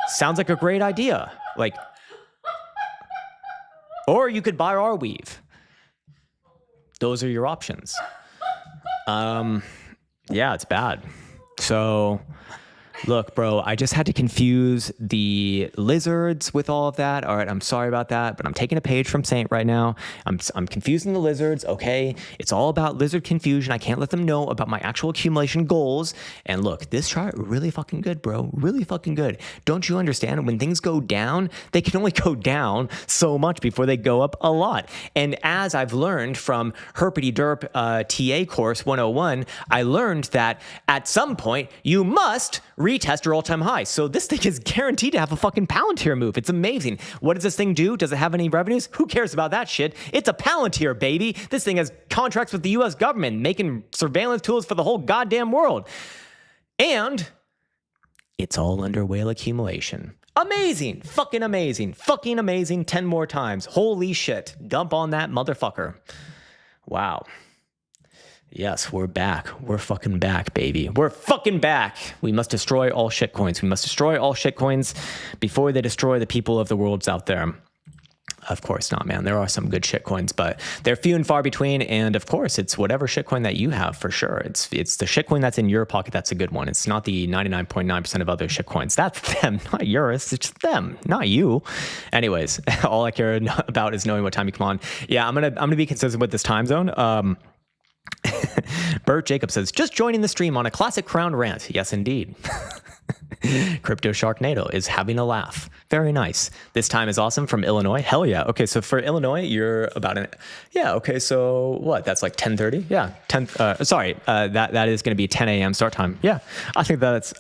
Sounds like a great idea. Like, or you could buy our weave. Those are your options. Yeah, it's bad. So look, bro, I just had to confuse the lizards with all of that. All right, I'm sorry about that, but I'm taking a page from Saint right now. I'm confusing the lizards, okay? It's all about lizard confusion. I can't let them know about my actual accumulation goals. And look, this chart, really fucking good, bro. Really fucking good. Don't you understand? When things go down, they can only go down so much before they go up a lot. And as I've learned from Herpity Derp TA course 101, I learned that at some point, you must retest your all-time high. So this thing is guaranteed to have a fucking Palantir move. It's amazing. What does this thing do? Does it have any revenues? Who cares about that shit? It's a Palantir, baby. This thing has contracts with the US government, making surveillance tools for the whole goddamn world. And it's all under whale accumulation. Amazing. Fucking amazing. Fucking amazing 10 more times. Holy shit. Dump on that motherfucker. Wow. Yes, we're back. We're fucking back, baby. We're fucking back. We must destroy all shitcoins. We must destroy all shitcoins before they destroy the people of the worlds out there. Of course not, man. There are some good shitcoins, but they're few and far between. And of course, it's whatever shitcoin that you have for sure. It's the shitcoin that's in your pocket that's a good one. It's not the 99.9% of other shitcoins. That's them, not yours. It's just them, not you. Anyways, all I care about is knowing what time you come on. Yeah, I'm gonna be consistent with this time zone. Bert Jacob says, just joining the stream on a classic Krown rant. Yes, indeed. Crypto Sharknado is having a laugh. Very nice. This time is awesome from Illinois. Hell yeah. Okay, so for Illinois, you're about an... Yeah, okay, so what? That's like 10:30? Yeah, 10... that is going to be 10 a.m. start time. Yeah, I think that's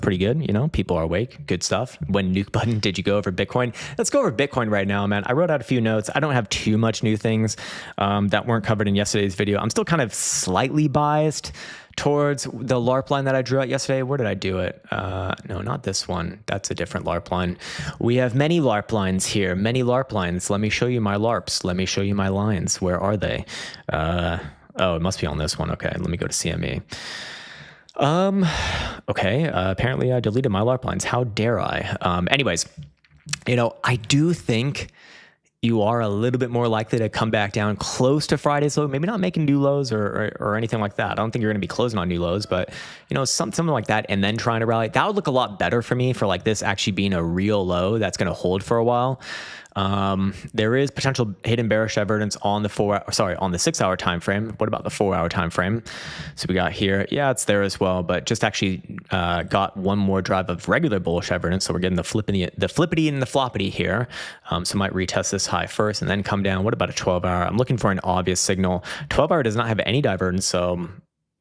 pretty good. You know, people are awake. Good stuff. When nuke button, did you go over Bitcoin? Let's go over Bitcoin right now, man. I wrote out a few notes. I don't have too much new things that weren't covered in yesterday's video. I'm still kind of slightly biased towards the LARP line that I drew out yesterday. Where did I do it? No, not this one. That's a different LARP line. We have many LARP lines here, many LARP lines. Let me show you my LARPs. Let me show you my lines. Where are they? Oh, it must be on this one. Okay, let me go to CME. Okay, apparently I deleted my LARP lines. How dare I? Anyways, I do think you are a little bit more likely to come back down close to Friday's low, maybe not making new lows or anything like that. I don't think you're going to be closing on new lows, but something like that, and then trying to rally. That would look a lot better for me for like this actually being a real low that's going to hold for a while. There is potential hidden bearish evidence on the 6-hour time frame. What about the 4-hour time frame? So we got here, yeah, it's there as well, but just actually got one more drive of regular bullish evidence. So we're getting the flippity and the floppity here. So might retest this high first and then come down. What about a 12-hour? I'm looking for an obvious signal. 12-hour does not have any divergence, so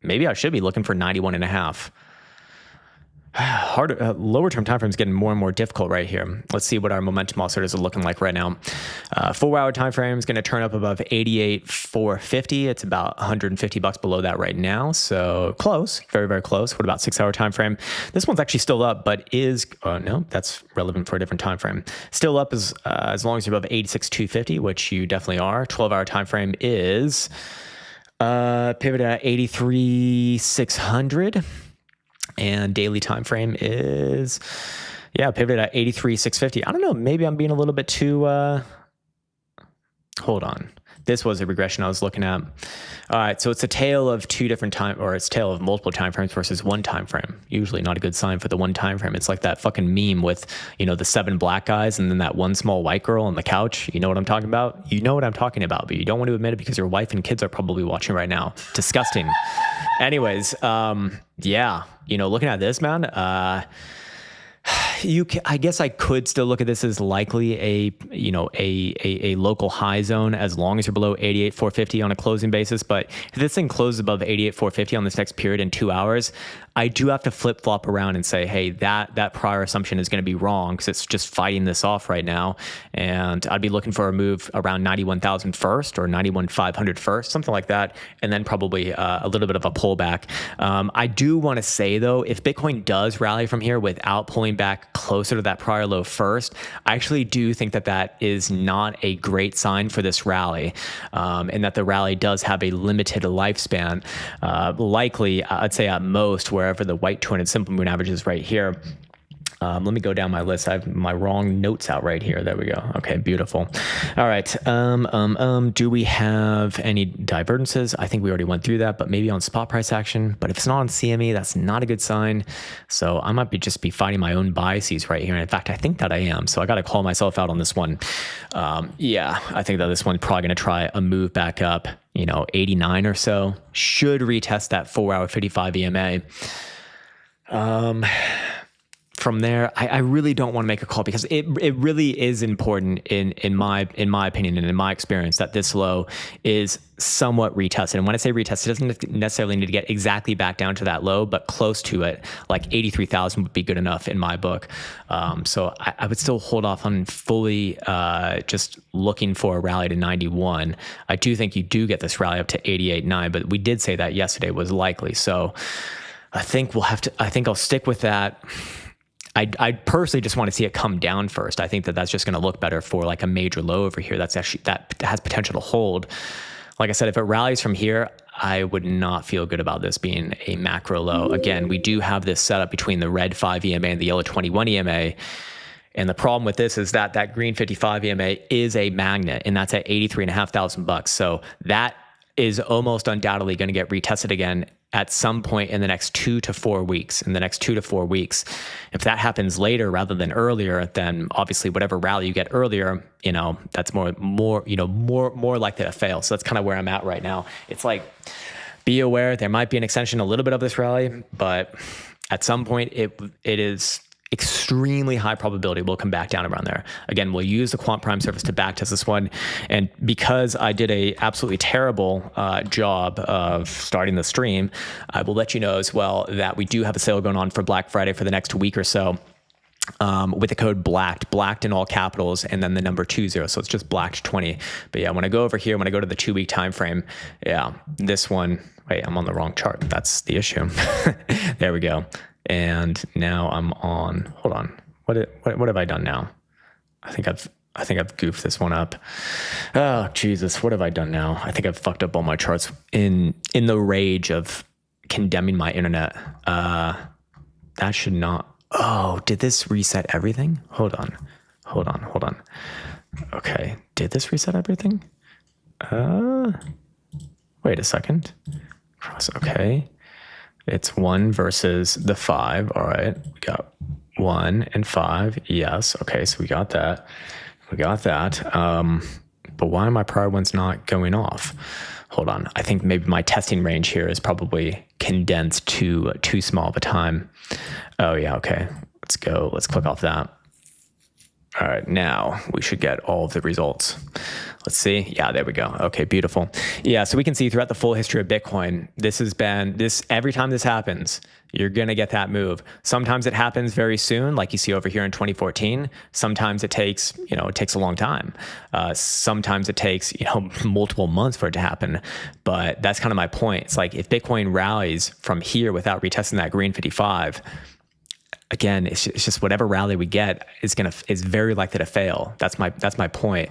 maybe I should be looking for 91.5. lower term time frames getting more and more difficult right here. Let's see what our momentum oscillators are looking like right now. 4 hour time frame is going to turn up above 88,450. It's about $150 below that right now. So close, very, very close. What about 6 hour time frame? This one's actually still up, but is, no, that's relevant for a different time frame. Still up as long as you're above 86,250, which you definitely are. 12 hour time frame is pivoted at 83,600. And daily time frame is, pivoted at 83,650. I don't know, maybe I'm being a little bit too, hold on. This was a regression I was looking at. All right, so it's a tale of it's a tale of multiple time frames versus one time frame. Usually not a good sign for the one time frame. It's like that fucking meme with, the 7 black guys and then that one small white girl on the couch. You know what I'm talking about? You know what I'm talking about, but you don't want to admit it because your wife and kids are probably watching right now. Disgusting. Anyways, looking at this, man, I guess I could still look at this as likely a local high zone as long as you're below 88,450 on a closing basis. But if this thing closes above 88,450 on this next period in 2 hours, I do have to flip flop around and say, hey, that prior assumption is going to be wrong because it's just fighting this off right now. And I'd be looking for a move around 91,000 first or 91,500 first, something like that. And then probably a little bit of a pullback. I do want to say though, if Bitcoin does rally from here without pulling back closer to that prior low first, I actually do think that is not a great sign for this rally, and that the rally does have a limited lifespan. Likely, I'd say at most, wherever the white 200 simple moving average is right here. Let me go down my list. I have my wrong notes out right here. There we go. Okay, beautiful. All right. Do we have any divergences? I think we already went through that, but maybe on spot price action. But if it's not on CME, that's not a good sign. So I might just be fighting my own biases right here. And in fact, I think that I am. So I got to call myself out on this one. I think that this one's probably going to try a move back up, 89 or so. Should retest that 4 hour 55 EMA. From there, I really don't want to make a call because it really is important in my opinion and in my experience that this low is somewhat retested. And when I say retested, it doesn't necessarily need to get exactly back down to that low, but close to it, like 83,000 would be good enough in my book. So I would still hold off on fully just looking for a rally to 91. I do think you do get this rally up to 88.9, but we did say that yesterday was likely. So I think I'll stick with that. I personally just want to see it come down first. I think that's just going to look better for like a major low over here. That has potential to hold. Like I said, if it rallies from here, I would not feel good about this being a macro low. Again, we do have this setup between the red 5 EMA and the yellow 21 EMA. And the problem with this is that green 55 EMA is a magnet, and that's at 83,500 bucks. So that is almost undoubtedly going to get retested again at some point in the next 2 to 4 weeks. In the next 2 to 4 weeks, if that happens later rather than earlier, then obviously whatever rally you get earlier, that's more likely to fail. So that's kind of where I'm at right now. It's like, be aware there might be an extension, a little bit of this rally, but at some point it is extremely high probability we'll come back down around there. Again, we'll use the quant prime service to backtest this one. And because I did a absolutely terrible job of starting the stream, I will let you know as well that we do have a sale going on for Black Friday for the next week or so. With the code blacked in all capitals, and then the number 20. So it's just blacked 20. But yeah, when I go over here, when I go to the 2 week time frame, this one, wait, I'm on the wrong chart. That's the issue. There we go. And now I'm on, hold on. What have I done now? I think I've goofed this one up. Oh, Jesus. What have I done now? I think I've fucked up all my charts in the rage of condemning my internet. That should not, oh, did this reset everything? Hold on. Okay. Did this reset everything? Wait a second. Okay. It's 1 versus the 5. All right. We got 1 and 5. Yes. Okay. So we got that. But why are my prior ones not going off? Hold on. I think maybe my testing range here is probably condensed to too small of a time. Oh yeah. Okay. Let's go. Let's click off that. All right, now we should get all of the results. Let's see. Yeah, there we go. Okay, beautiful. Yeah, so we can see throughout the full history of Bitcoin, this has been this every time this happens, you're going to get that move. Sometimes it happens very soon, like you see over here in 2014. Sometimes it takes a long time. Sometimes it takes, multiple months for it to happen. But that's kind of my point. It's like if Bitcoin rallies from here without retesting that green 55, again, it's just whatever rally we get is very likely to fail. That's my point.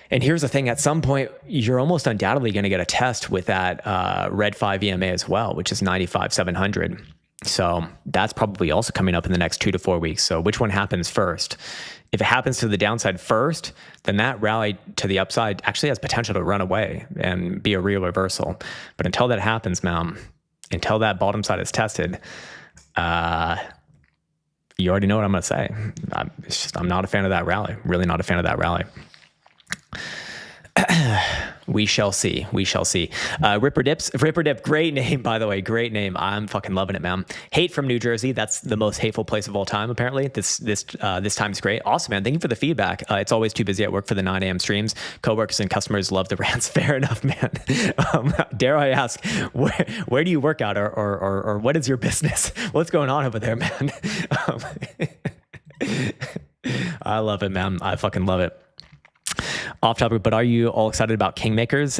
And here's the thing: at some point, you're almost undoubtedly going to get a test with that Red 5 EMA as well, which is 95,700. So that's probably also coming up in the next 2 to 4 weeks. So which one happens first? If it happens to the downside first, then that rally to the upside actually has potential to run away and be a real reversal. But until that happens, man, until that bottom side is tested, you already know what I'm going to say. I'm not a fan of that rally. Really not a fan of that rally. We shall see. Ripper Dip, great name, by the way. Great name. I'm fucking loving it, man. Hate from New Jersey. That's the most hateful place of all time, apparently. This time is great. Awesome, man. Thank you for the feedback. It's always too busy at work for the 9 a.m. streams. Coworkers and customers love the rants. Fair enough, man. Dare I ask, where do you work out, or what is your business? What's going on over there, man? I love it, man. I fucking love it. Off topic, but are you all excited about Kingmakers?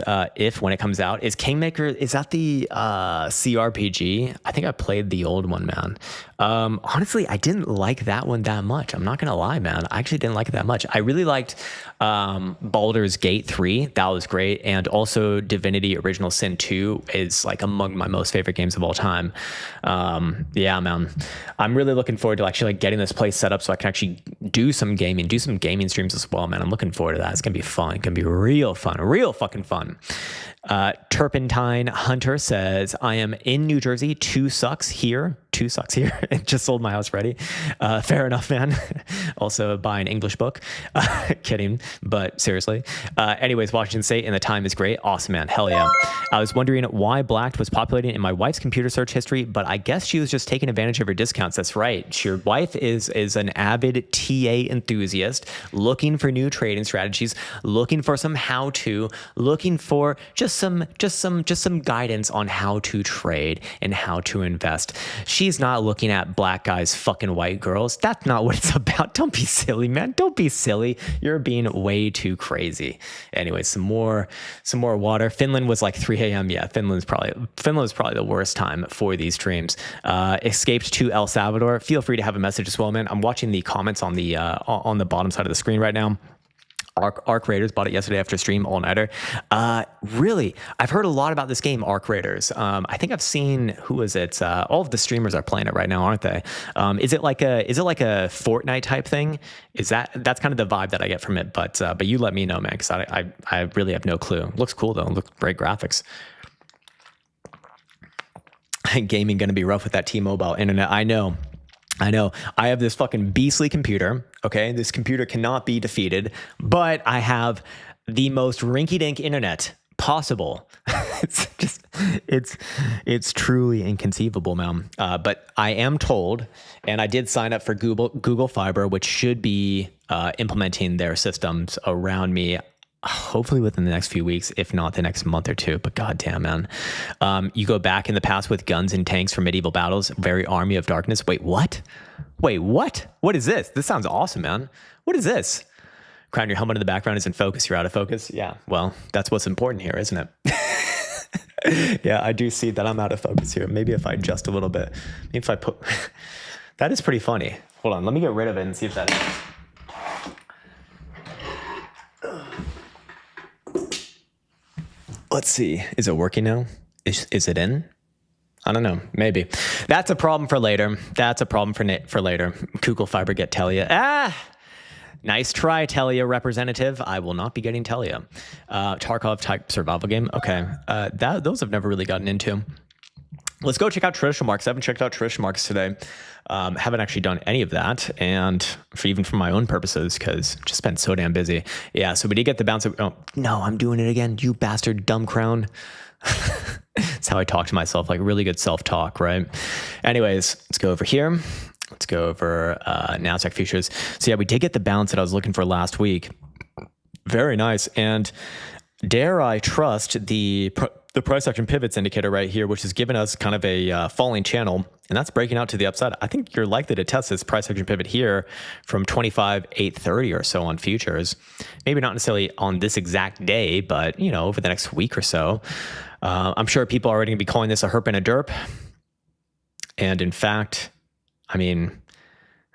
When it comes out, is that the CRPG? I think I played the old one, man. Honestly, I didn't like that one that much. I'm not gonna lie, man. I actually didn't like it that much. I really liked Baldur's Gate 3. That was great, and also Divinity: Original Sin 2 is like among my most favorite games of all time. Yeah, man. I'm really looking forward to actually like getting this place set up so I can actually do some gaming streams as well, man. I'm looking forward to that. It's gonna be fun. It's gonna be real fucking fun. Turpentine Hunter says, I am in New Jersey. 2 sucks here. Just sold my house ready. Fair enough, man. Also buy an English book. Kidding, but seriously. Anyways, Washington State and the time is great. Awesome, man. Hell yeah. I was wondering why Blacked was populating in my wife's computer search history, but I guess she was just taking advantage of her discounts. That's right. Your wife is an avid TA enthusiast, looking for new trading strategies, looking for some how-to, looking for just some guidance on how to trade and how to invest. She's not looking at black guys fucking white girls. That's not what it's about. Don't be silly, man. Don't be silly. You're being way too crazy. Anyway, some more water. Finland was like 3 a.m. Yeah, Finland was probably the worst time for these streams. Escaped to El Salvador. Feel free to have a message as well, man. I'm watching the comments on the bottom side of the screen right now. Arc Raiders, bought it yesterday after stream, all-nighter. Really, I've heard a lot about this game, Arc Raiders. I think I've seen, who is it? All of the streamers are playing it right now, aren't they? Is it like a Fortnite type thing? That's kind of the vibe that I get from it. But you let me know, man, because I really have no clue. Looks cool though. Looks great graphics. Gaming gonna be rough with that T-Mobile internet. I know. I have this fucking beastly computer. Okay, this computer cannot be defeated, but I have the most rinky-dink internet possible. It's truly inconceivable, man. But I am told, and I did sign up for Google Fiber, which should be implementing their systems around me, hopefully within the next few weeks, if not the next month or two. But goddamn, man, you go back in the past with guns and tanks for medieval battles, very Army of Darkness. Wait, what? What is this? This sounds awesome, man. What is this? Crown, your helmet in the background is in focus. You're out of focus. Yeah, well, that's what's important here, isn't it? Yeah, I do see that I'm out of focus here. Maybe if I adjust a little bit. Maybe if I put... That is pretty funny. Hold on, let me get rid of it and see if that... Let's see. Is it working now? Is it in? I don't know. Maybe. That's a problem for later. For later. Google Fiber get Telia. Nice try, Telia representative. I will not be getting Telia. Tarkov type survival game. Okay. Those I've never really gotten into. Let's go check out traditional markets. I haven't checked out traditional markets today. Haven't actually done any of that. And even for my own purposes, because just been so damn busy. Yeah, so we did get the bounce. Oh, no, I'm doing it again. You bastard, dumb Krown. That's how I talk to myself, like really good self-talk, right? Anyways, let's go over here. Let's go over NASDAQ futures. So yeah, we did get the bounce that I was looking for last week. Very nice. And dare I trust the price action pivots indicator right here, which has given us kind of a falling channel, and that's breaking out to the upside. I think you're likely to test this price action pivot here from 25,830 or so on futures. Maybe not necessarily on this exact day, but over the next week or so. I'm sure people are already going to be calling this a herp and a derp. And in fact, I mean,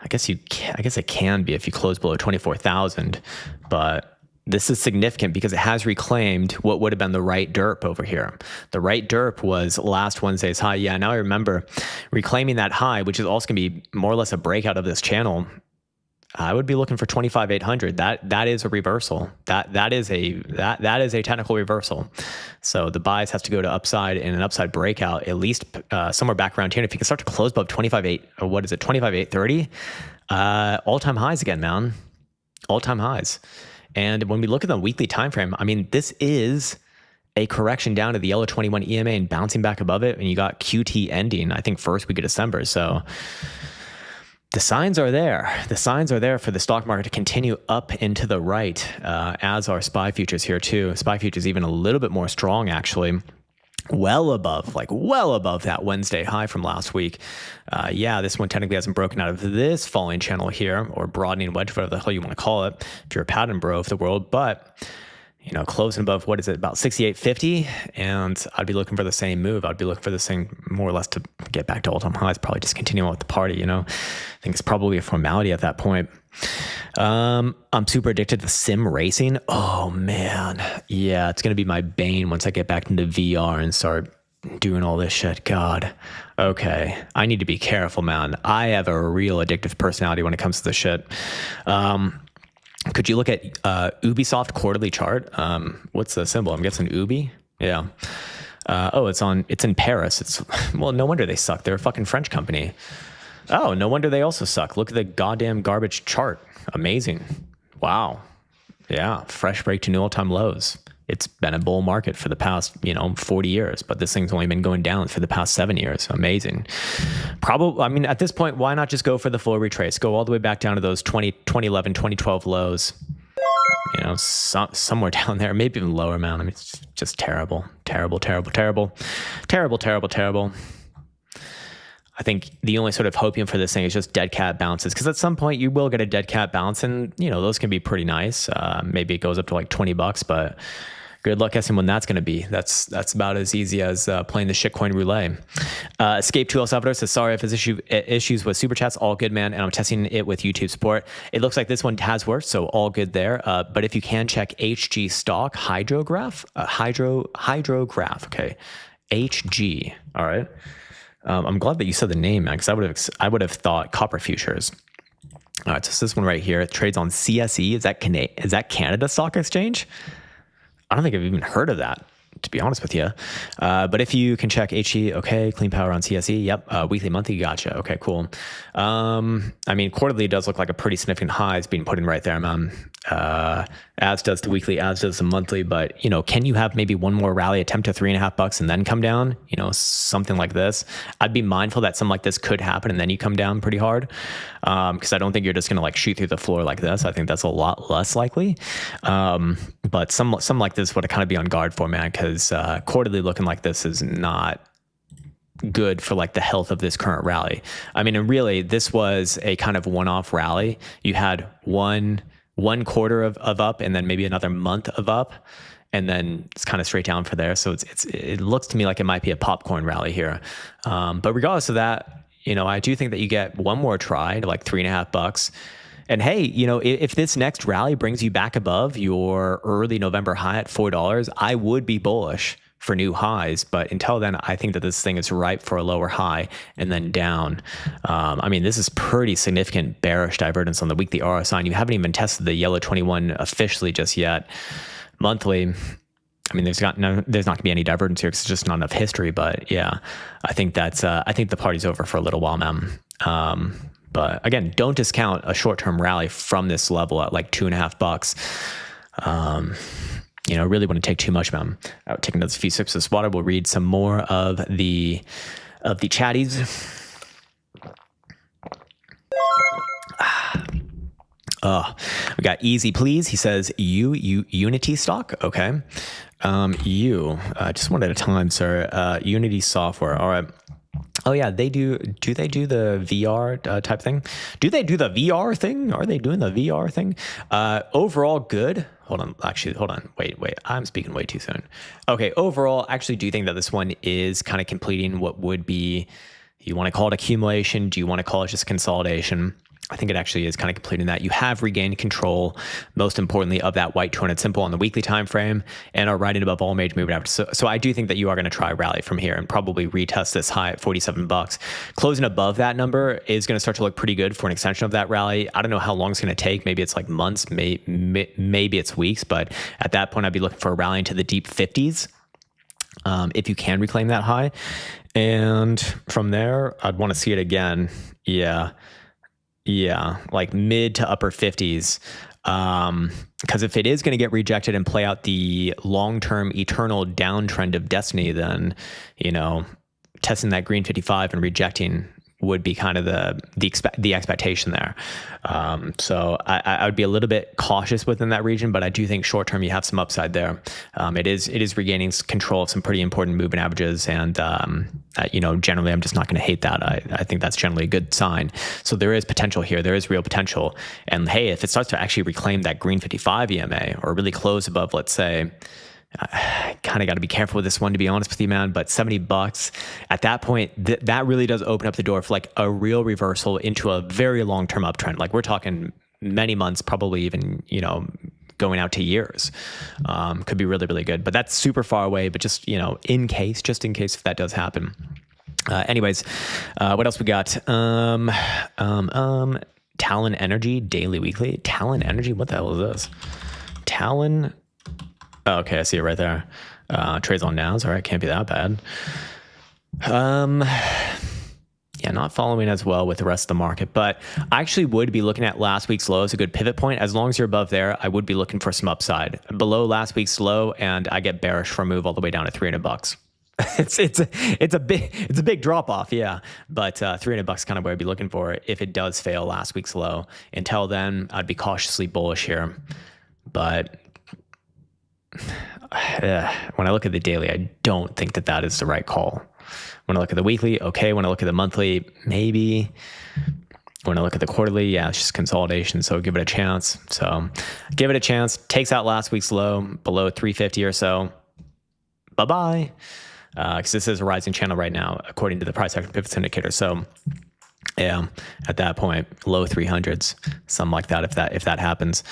I guess it can be if you close below 24,000, but this is significant because it has reclaimed what would have been the right derp over here. The right derp was last Wednesday's high. Yeah, now I remember reclaiming that high, which is also going to be more or less a breakout of this channel. I would be looking for 25,800. That is a reversal. That is a technical reversal. So the bias has to go to upside and an upside breakout, at least somewhere back around here. If you can start to close above 25,800, or what is it, 25,830, all-time highs again, man. All-time highs. And when we look at the weekly time frame, I mean, this is a correction down to the yellow 21 EMA and bouncing back above it, and you got QT ending, I think, first week of December. So the signs are there. The signs are there for the stock market to continue up into the right, as are SPY futures here too. SPY futures even a little bit more strong, actually. Well above that Wednesday high from last week. Yeah, this one technically hasn't broken out of this falling channel here, or broadening wedge, whatever the hell you want to call it, if you're a pattern bro of the world. But closing above, what is it, about 68.50, and I'd be looking for the same move. I'd be looking for this thing more or less to get back to all-time highs, probably just continue on with the party, I think it's probably a formality at that point. I'm super addicted to sim racing. Oh, man. Yeah, it's going to be my bane once I get back into VR and start doing all this shit. God. Okay. I need to be careful, man. I have a real addictive personality when it comes to this shit. Could you look at Ubisoft quarterly chart? What's the symbol? I'm guessing Ubi. Yeah. It's in Paris. Well, no wonder they suck. They're a fucking French company. Oh, no wonder they also suck. Look at the goddamn garbage chart. Amazing. Wow. Yeah. Fresh break to new all-time lows. It's been a bull market for the past, 40 years, but this thing's only been going down for the past 7 years. Amazing. Probably, I mean, at this point, why not just go for the full retrace? Go all the way back down to those 2011, 2012 lows, somewhere down there, maybe even lower, man. I mean, it's just terrible, terrible, terrible, terrible, terrible, terrible, terrible. I think the only sort of hopium for this thing is just dead cat bounces, because at some point you will get a dead cat bounce, and those can be pretty nice. Maybe it goes up to like $20, but good luck guessing when that's going to be. That's about as easy as playing the shitcoin roulette. Escape to El Salvador says, sorry if there's issues with super chats. All good, man, and I'm testing it with YouTube support. It looks like this one has worked, so all good there. But if you can check HG stock hydrograph, hydrograph, okay, HG. All right. I'm glad that you said the name, man, because I would have thought copper futures. All right, so this one right here, it trades on CSE. Is that Canada Stock Exchange? I don't think I've even heard of that, to be honest with you. But if you can check HE, okay, clean power on CSE. Yep. Weekly, monthly, gotcha. Okay, cool. I mean, quarterly does look like a pretty significant high is being put in right there, man. As does the weekly, as does the monthly. But, can you have maybe one more rally attempt to $3.50 and then come down? Something like this. I'd be mindful that something like this could happen and then you come down pretty hard. Because I don't think you're just going to like shoot through the floor like this. I think that's a lot less likely. But some like this would kind of be on guard for, man, because quarterly looking like this is not good for like the health of this current rally. I mean, and really this was a kind of one-off rally. You had one quarter of up and then maybe another month of up, and then it's kind of straight down for there. So it looks to me like it might be a popcorn rally here. But regardless of that, I do think that you get one more try to like $3.50. And hey, if this next rally brings you back above your early November high at $4, I would be bullish for new highs. But until then, I think that this thing is ripe for a lower high and then down. I mean, this is pretty significant bearish divergence on the weekly RSI. And you haven't even tested the yellow 21 officially just yet. Monthly, I mean, there's not going to be any divergence here because it's just not enough history. But yeah, I think the party's over for a little while, man. But again, don't discount a short-term rally from this level at like $2.50. Really wouldn't take too much, man. I would take another few sips of this water. We'll read some more of the chatties. We got Easy Please. He says, Unity stock. Okay. Just one at a time, sir. Unity software. All right. Oh yeah, they do. Do they do the VR type thing? Do they do the VR thing? Are they doing the VR thing? Overall, good. Hold on. Actually, hold on. Wait. I'm speaking way too soon. Okay. Overall, actually, do you think that this one is kind of completing what would be? You want to call it accumulation? Do you want to call it just consolidation? I think it actually is kind of completing that. You have regained control, most importantly, of that white 200 simple on the weekly time frame and are riding above all major moving averages. So I do think that you are going to try rally from here and probably retest this high at $47. Closing above that number is going to start to look pretty good for an extension of that rally. I don't know how long it's going to take. Maybe it's like months, maybe it's weeks, but at that point, I'd be looking for a rally into the deep 50s. If you can reclaim that high. And from there, I'd want to see it again. Yeah, like mid to upper 50s. Because if it is going to get rejected and play out the long-term eternal downtrend of destiny, then, testing that green 55 and rejecting would be kind of the expectation there. So I would be a little bit cautious within that region, but I do think short term you have some upside there. It is regaining control of some pretty important moving averages, and generally I'm just not going to hate that. I think that's generally a good sign. So there is potential here. There is real potential. And hey, if it starts to actually reclaim that green 55 EMA or really close above, let's say, I kind of got to be careful with this one, to be honest with you, man. But $70 at that point, that really does open up the door for like a real reversal into a very long-term uptrend. Like we're talking many months, probably even, going out to years. Could be really, really good. But that's super far away. But just, in case if that does happen. Anyways, what else we got? Talon Energy, daily, weekly. Talon Energy, what the hell is this? Talon. Oh, okay, I see it right there. Trades on nows. All right, can't be that bad. Yeah, not following as well with the rest of the market, but I actually would be looking at last week's low as a good pivot point. As long as you're above there, I would be looking for some upside below last week's low, and I get bearish for a move all the way down to $300. It's a big drop off, yeah. But $300 kind of where I'd be looking for if it does fail last week's low. Until then, I'd be cautiously bullish here, but. When I look at the daily, I don't think that is the right call. When I look at the weekly, okay. When I look at the monthly, maybe. When I look at the quarterly, yeah, it's just consolidation. So give it a chance. Takes out last week's low below 350 or so. Bye-bye. Because this is a rising channel right now, according to the price action pivots indicator. So yeah, at that point, low 300s, something like that. If that happens.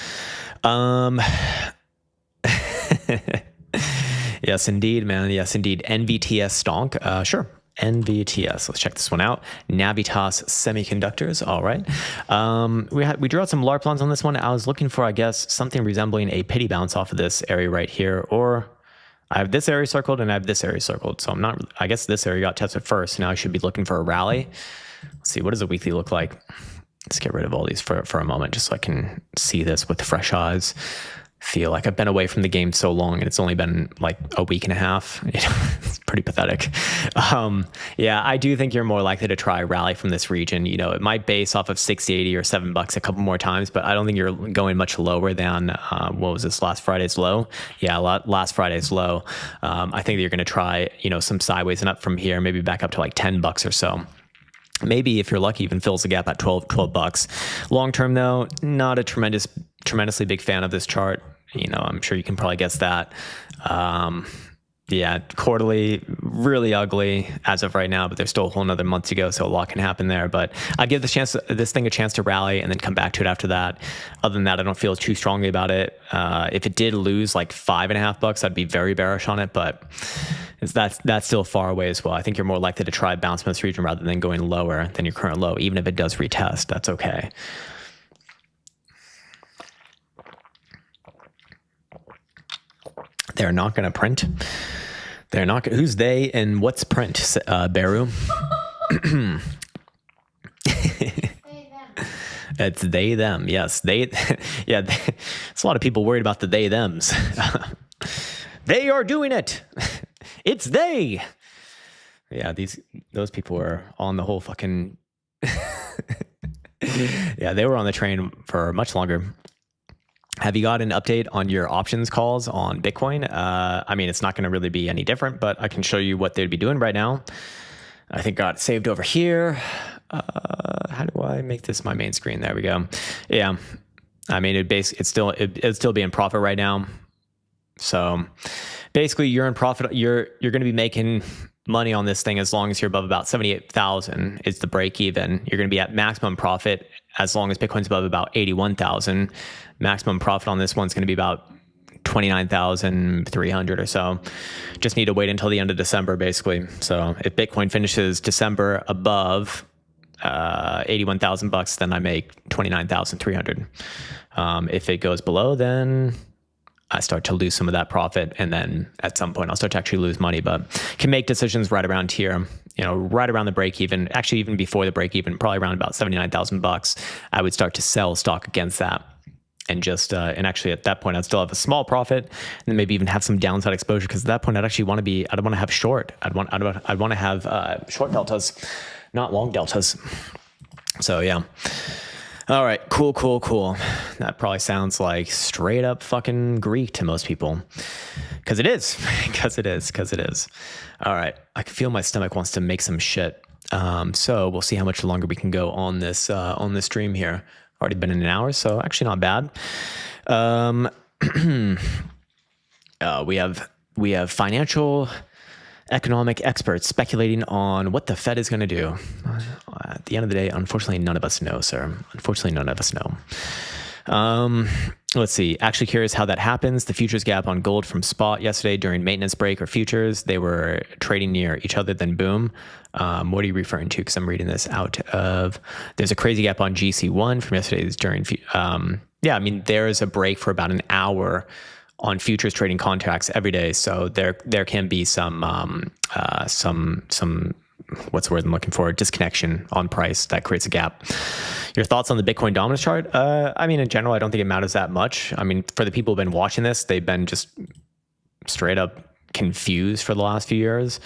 Yes, indeed, man. Yes, indeed. NVTS stonk. Sure. NVTS. Let's check this one out. Navitas Semiconductors. All right. We drew out some LARP plans on this one. I was looking for, I guess, something resembling a pity bounce off of this area right here, or I have this area circled and I have this area circled. So I guess this area got tested first. Now I should be looking for a rally. Let's see. What does a weekly look like? Let's get rid of all these for a moment, just so I can see this with fresh eyes. Feel like I've been away from the game so long and it's only been like a week and a half. It's pretty pathetic. Yeah, I do think you're more likely to try a rally from this region. It might base off of 680 or $7 a couple more times, but I don't think you're going much lower than, what was this, last Friday's low? Yeah, last Friday's low. I think that you're going to try, some sideways and up from here, maybe back up to like $10 or so. Maybe if you're lucky, even fills the gap at $12. Long term though, not a tremendously big fan of this chart. I'm sure you can probably guess that. Yeah, quarterly, really ugly as of right now, but there's still a whole nother month to go, so a lot can happen there. But I give this thing a chance to rally and then come back to it after that. Other than that, I don't feel too strongly about it. If it did lose like $5.50, I'd be very bearish on it, but that's still far away as well. I think you're more likely to try bounce from this region rather than going lower than your current low. Even if it does retest, that's okay. They're not going to print. They're not. Who's they and what's print? Beru. It's they them. Yes, they. Yeah, it's a lot of people worried about the they thems. They are doing it. It's they. Yeah, those people are on the whole fucking Yeah, they were on the train for much longer. Have you got an update on your options calls on Bitcoin? I mean, it's not going to really be any different, but I can show you what they'd be doing right now. I think got saved over here. How do I make this my main screen? There we go. Yeah, I mean, it'd still be in profit right now. So basically, you're in profit. You're going to be making money on this thing as long as you're above about 78,000 is the break even. You're going to be at maximum profit as long as Bitcoin's above about 81,000. Maximum profit on this one's going to be about 29,300 or so. Just need to wait until the end of December, basically. So if Bitcoin finishes December above 81,000 bucks, then I make 29,300. If it goes below, then I start to lose some of that profit, and then at some point I'll start to actually lose money, but can make decisions right around here, right around the break even, actually even before the break even, probably around about 79,000 bucks. I would start to sell stock against that. And just, and actually at that point, I'd still have a small profit, and then maybe even have some downside exposure. Because at that point, I'd actually want to I don't want to have short. I'd want to have short deltas, not long deltas. So yeah. All right, cool. That probably sounds like straight up fucking Greek to most people, because it is. All right, I can feel my stomach wants to make some shit. So we'll see how much longer we can go on this stream here. Already been in an hour, so actually not bad. We have financial economic experts speculating on what the Fed is going to do. At the end of the day, unfortunately, none of us know, sir. Unfortunately, none of us know. Let's see. Actually curious how that happens. The futures gap on gold from spot yesterday during maintenance break or futures, they were trading near each other, then boom. What are you referring to? Because I'm reading this out of, there's a crazy gap on GC1 from yesterday's during, yeah, I mean, there's a break for about an hour on futures trading contracts every day. So there can be some what's the word I'm looking for? Disconnection on price that creates a gap. Your thoughts on the Bitcoin dominance chart? I mean, in general, I don't think it matters that much. I mean, for the people who've been watching this, they've been just straight up confused for the last few years.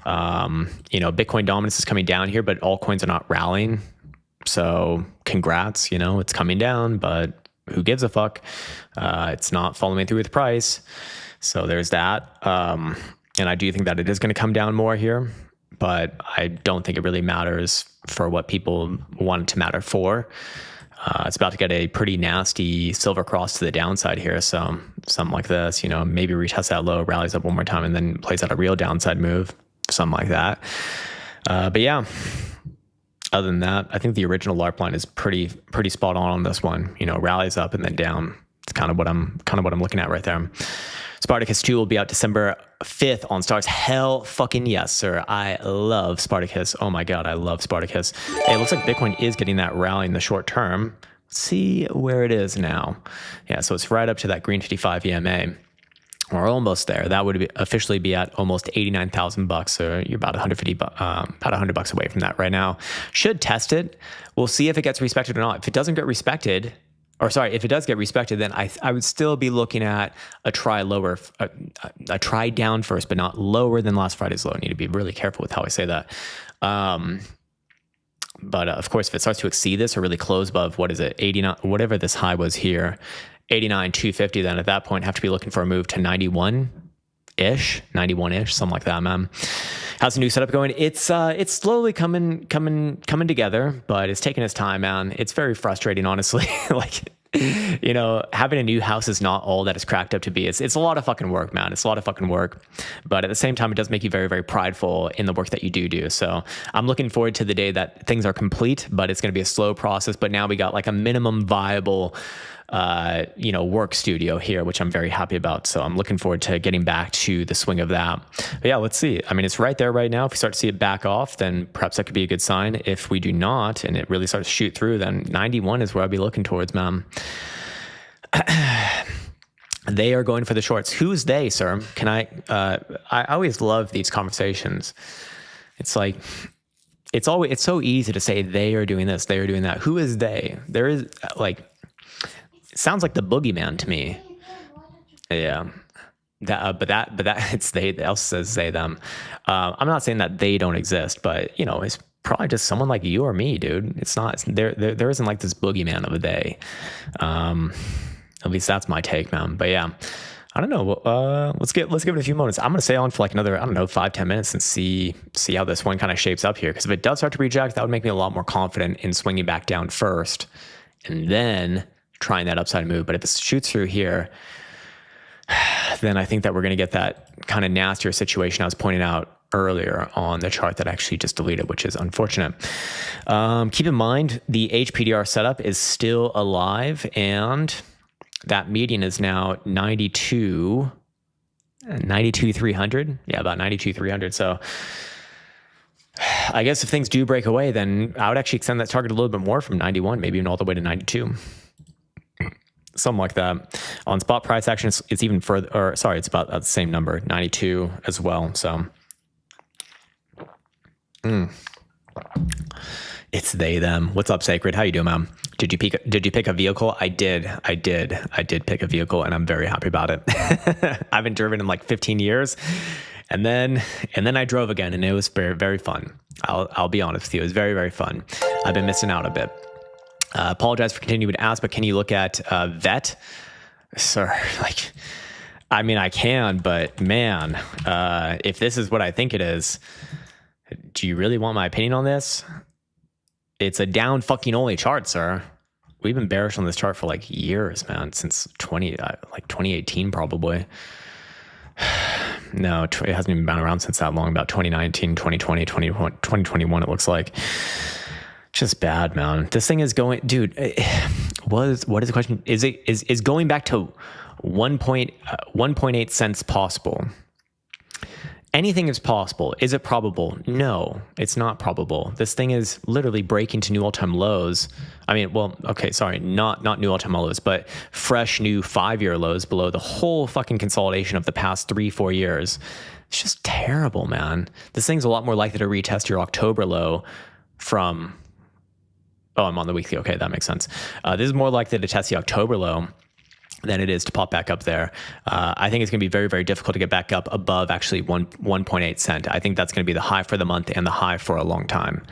Bitcoin dominance is coming down here, but altcoins are not rallying. So congrats, it's coming down, but who gives a fuck? It's not following through with price. So there's that. And I do think that it is going to come down more here, but I don't think it really matters for what people want it to matter for. It's about to get a pretty nasty silver cross to the downside here. So something like this, maybe retests that low, rallies up one more time, and then plays out a real downside move, something like that. But yeah, other than that, I think the original LARP line is pretty spot on this one. Rallies up and then down. It's kind of what I'm looking at right there. Spartacus 2 will be out December 5th on Stars. Hell fucking yes, sir. I love Spartacus. Oh my God, I love Spartacus. Hey, it looks like Bitcoin is getting that rally in the short term. Let's see where it is now. Yeah, so it's right up to that green 55 EMA. We're almost there. That would officially be at almost 89,000 bucks. So you're about about $100 away from that right now. Should test it. We'll see if it gets respected or not. If it doesn't get respected, if it does get respected, then I would still be looking at a try down first, but not lower than last Friday's low. I need to be really careful with how I say that. But of course, if it starts to exceed this or really close above, 89, whatever this high was here, 89,250, then at that point have to be looking for a move to 91-ish, something like that, man. How's the new setup going? It's slowly coming together, but it's taking its time, man. It's very frustrating, honestly. Having a new house is not all that it's cracked up to be. It's a lot of fucking work, man. It's a lot of fucking work. But at the same time, it does make you very, very prideful in the work that you do. So I'm looking forward to the day that things are complete, but it's going to be a slow process. But now we got like a minimum viable work studio here, which I'm very happy about. So I'm looking forward to getting back to the swing of that. But yeah, let's see. I mean, it's right there right now. If we start to see it back off, then perhaps that could be a good sign. If we do not, and it really starts to shoot through, then 91 is where I'll be looking towards, man. They are going for the shorts. Who's they, sir? Can I always love these conversations. It's like, it's so easy to say they are doing this, they are doing that. Who is they? There is it sounds like the boogeyman to me. Yeah. But that it's they else says they them. I'm not saying that they don't exist, but probably just someone like you or me, dude. It's not there isn't like this boogeyman of a day. At least that's my take, man. But yeah, I don't know. Let's give it a few moments. I'm gonna stay on for like another, I don't know, 5-10 minutes and see how this one kind of shapes up here. Because if it does start to reject, that would make me a lot more confident in swinging back down first, and then trying that upside move. But if it shoots through here, then I think that we're gonna get that kind of nastier situation I was pointing out earlier on the chart that I actually just deleted, which is unfortunate. Keep in mind the HPDR setup is still alive, and that median is now 92,300. Yeah, about 92,300. So I guess if things do break away, then I would actually extend that target a little bit more from 91, maybe even all the way to 92. Something like that. On spot price action, it's even further, or sorry, it's about the same number, 92 as well. So it's they, them. What's up, Sacred? How you doing, man? Did you pick a vehicle? I did pick a vehicle, and I'm very happy about it. I haven't driven in like 15 years. And then I drove again, and it was very, very fun. I'll be honest with you. It was very, very fun. I've been missing out a bit. Apologize for continuing to ask, but can you look at vet? Sir, like, I mean, I can, but man, if this is what I think it is, do you really want my opinion on this? It's a down fucking only chart, sir. We've been bearish on this chart for like years, man, since 2018 probably. No, it hasn't even been around since that long, about 2019, 2020, 2021, it looks like. Just bad, man. This thing is going, dude, what is the question? Is going back to 1.8 cents possible? Anything is possible. Is it probable? No, it's not probable. This thing is literally breaking to new all-time lows. I mean, well, okay, sorry, not new all-time lows, but fresh new 5-year lows below the whole fucking consolidation of the past 3-4 years. It's just terrible, man. This thing's a lot more likely to retest your October low from, oh, I'm on the weekly. Okay, that makes sense. This is more likely to test the October low than it is to pop back up there. I think it's going to be very, very difficult to get back up above actually 1.8 cent. I think that's going to be the high for the month and the high for a long time.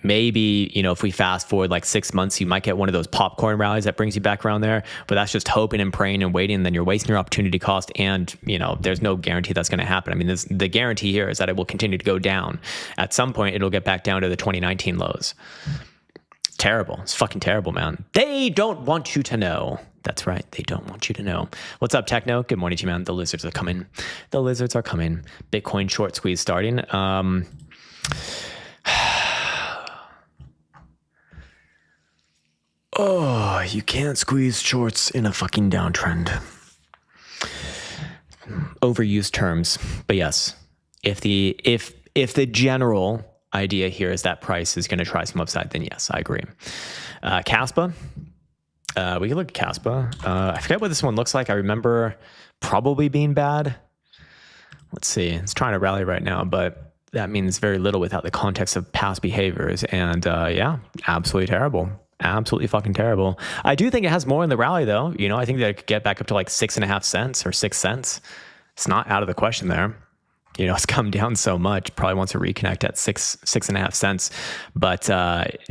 Maybe, you know, if we fast forward like 6 months, you might get one of those popcorn rallies that brings you back around there, but that's just hoping and praying and waiting, and then you're wasting your opportunity cost, and, you know, there's no guarantee that's going to happen. I mean, the guarantee here is that it will continue to go down. At some point, it'll get back down to the 2019 lows. Terrible. It's fucking terrible, man. They don't want you to know. That's right. They don't want you to know. What's up, Techno? Good morning to you, man. The lizards are coming. The lizards are coming. Bitcoin short squeeze starting. Oh, you can't squeeze shorts in a fucking downtrend. Overused terms. But yes, if the general idea here is that price is going to try some upside, then yes, I agree. Caspa. We can look at Caspa. I forget what this one looks like. I remember probably being bad. Let's see. It's trying to rally right now, but that means very little without the context of past behaviors. And yeah, absolutely terrible. Absolutely fucking terrible. I do think it has more in the rally, though. You know, I think that it could get back up to like 6.5 cents or 6 cents. It's not out of the question there. You know, it's come down so much, probably wants to reconnect at 6.5 cents. But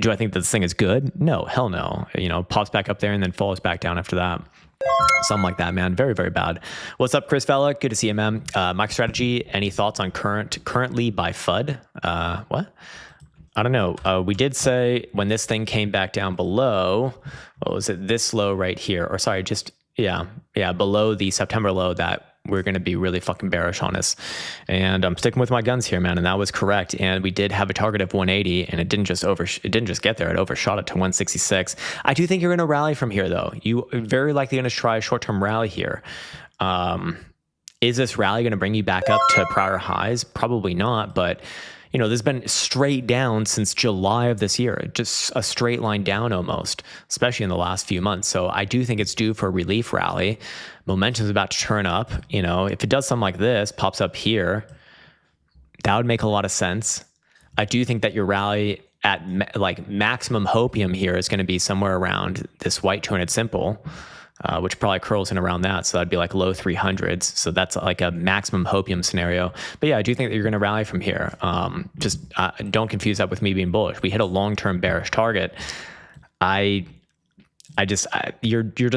do I think that this thing is good? No, hell no. You know, pops back up there and then falls back down after that. Something like that, man. Very, very bad. What's up, Chris Fella? Good to see you, man. MicroStrategy, any thoughts on currently by FUD? What? I don't know. We did say when this thing came back down below, what was it? This low right here, or sorry, just, yeah, below the September low, that we're going to be really fucking bearish on this. And I'm sticking with my guns here, man. And that was correct. And we did have a target of 180, and it didn't just get there. It overshot it to 166. I do think you're going to rally from here, though. You are very likely going to try a short-term rally here. Is this rally going to bring you back up to prior highs? Probably not, but you know, there's been straight down since July of this year, just a straight line down almost, especially in the last few months. So I do think it's due for a relief rally. Momentum is about to turn up. You know, if it does something like this, pops up here, that would make a lot of sense. I do think that your rally at like maximum hopium here is going to be somewhere around this white 200 simple. which probably curls in around that. So that'd be like low 300s. So that's like a maximum hopium scenario. But yeah, I do think that you're going to rally from here. Just don't confuse that with me being bullish. We hit a long-term bearish target. You're just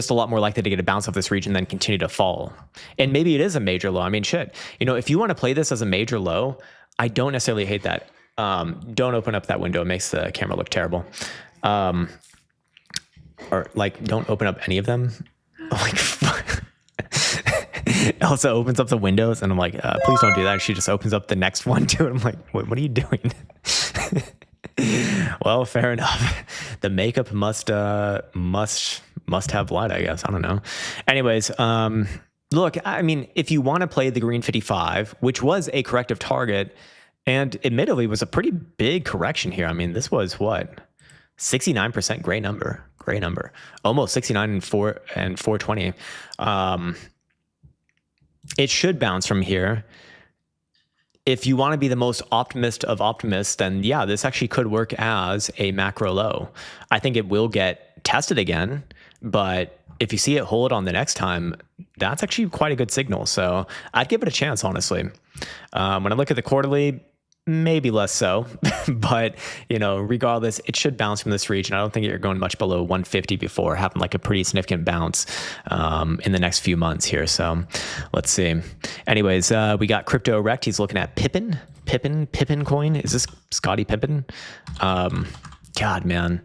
a lot more likely to get a bounce off this region than continue to fall. And maybe it is a major low. I mean, shit, if you want to play this as a major low, I don't necessarily hate that. Don't open up that window. It makes the camera look terrible. Or like, don't open up any of them. Like, Elsa opens up the windows and I'm like, please don't do that. She just opens up the next one too. And I'm like, what are you doing? Well, fair enough. The makeup must have light, I guess. I don't know. Anyways, look, I mean, if you want to play the green 55, which was a corrective target, and admittedly was a pretty big correction here. I mean, this was what? 69% great number. Almost 69 and 420. It should bounce from here. If you want to be the most optimist of optimists, then yeah, this actually could work as a macro low. I think it will get tested again, but if you see it hold on the next time, that's actually quite a good signal. So I'd give it a chance, honestly. When I look at the quarterly, maybe less so, but regardless, it should bounce from this region. I don't think you're going much below 150 before having like a pretty significant bounce in the next few months here. So let's see. Anyways, we got Crypto Erect. He's looking at Pippin coin. Is this Scottie Pippen? God, man,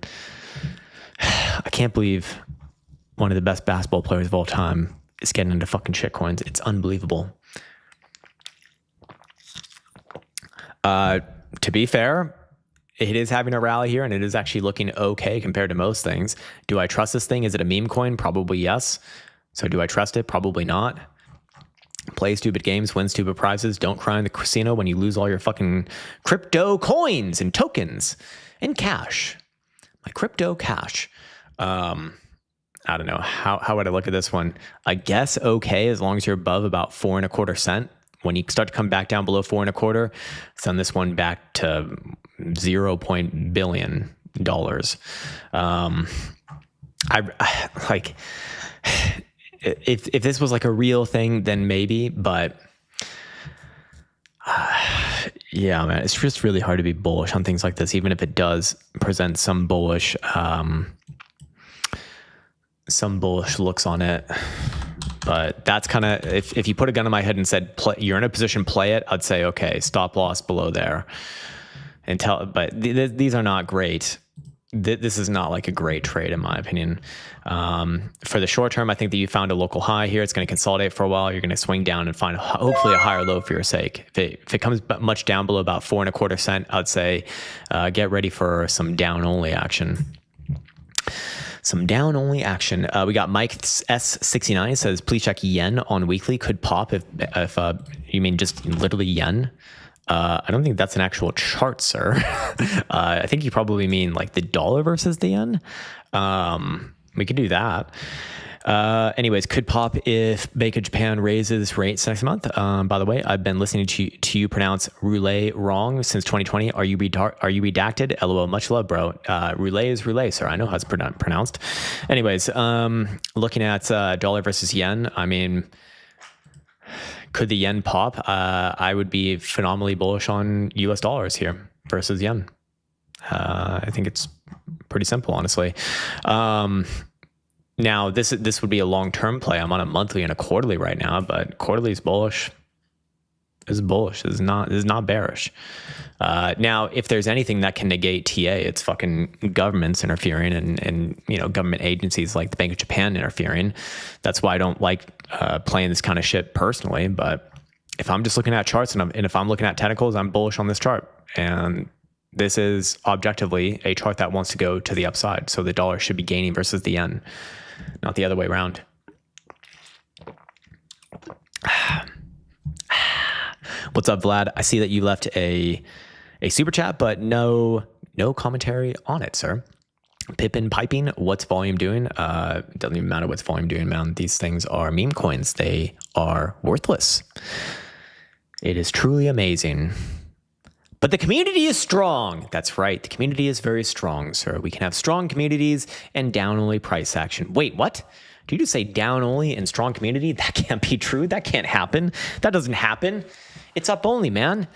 I can't believe one of the best basketball players of all time is getting into fucking shit coins. It's unbelievable. To be fair, it is having a rally here and it is actually looking okay compared to most things. Do I trust this thing? Is it a meme coin? Probably yes. So do I trust it? Probably not. Play stupid games, win stupid prizes. Don't cry in the casino when you lose all your fucking crypto coins and tokens and cash. My crypto cash. I don't know. How would I look at this one? I guess okay, as long as you're above about 4.25 cents. When you start to come back down below 4.25, send this one back to $0 billion. I like if this was like a real thing, then maybe, but yeah, man, it's just really hard to be bullish on things like this, even if it does present some bullish looks on it. But that's kind of, if you put a gun in my head and said, you're in a position, play it, I'd say, okay, stop loss below there. But these are not great. This is not like a great trade, in my opinion. For the short term, I think that you found a local high here. It's going to consolidate for a while. You're going to swing down and find hopefully a higher low for your sake. If it comes much down below about 4.25 cents, I'd say get ready for some down only action. We got Mike S69 says, please check yen on weekly. Could pop if you mean just literally yen. I don't think that's an actual chart, sir. I think you probably mean like the dollar versus the yen. We could do that. Anyways, could pop if Bank of Japan raises rates next month. By the way, I've been listening to you pronounce roulette wrong since 2020. Are you redacted? LOL, much love, bro. Roulette is roulette, sir. I know how it's pronounced. Anyways, looking at dollar versus yen, I mean, could the yen pop? I would be phenomenally bullish on US dollars here versus yen. I think it's pretty simple, honestly. Now, this would be a long-term play. I'm on a monthly and a quarterly right now, but quarterly is bullish. This is bullish. This is not bearish. Now, if there's anything that can negate TA, it's fucking governments interfering and government agencies like the Bank of Japan interfering. That's why I don't like playing this kind of shit personally. But if I'm just looking at charts and if I'm looking at technicals, I'm bullish on this chart. And this is objectively a chart that wants to go to the upside. So the dollar should be gaining versus the yen, not the other way around. What's up, Vlad? I see that you left a super chat, but no commentary on it, sir. Pippin piping, what's volume doing? It doesn't even matter what's volume doing, man. These things are meme coins. They are worthless. It is truly amazing. But the community is strong. That's right. The community is very strong, sir. We can have strong communities and down-only price action. Wait, what? Do you just say down only and strong community? That can't be true. That can't happen. That doesn't happen. It's up only, man.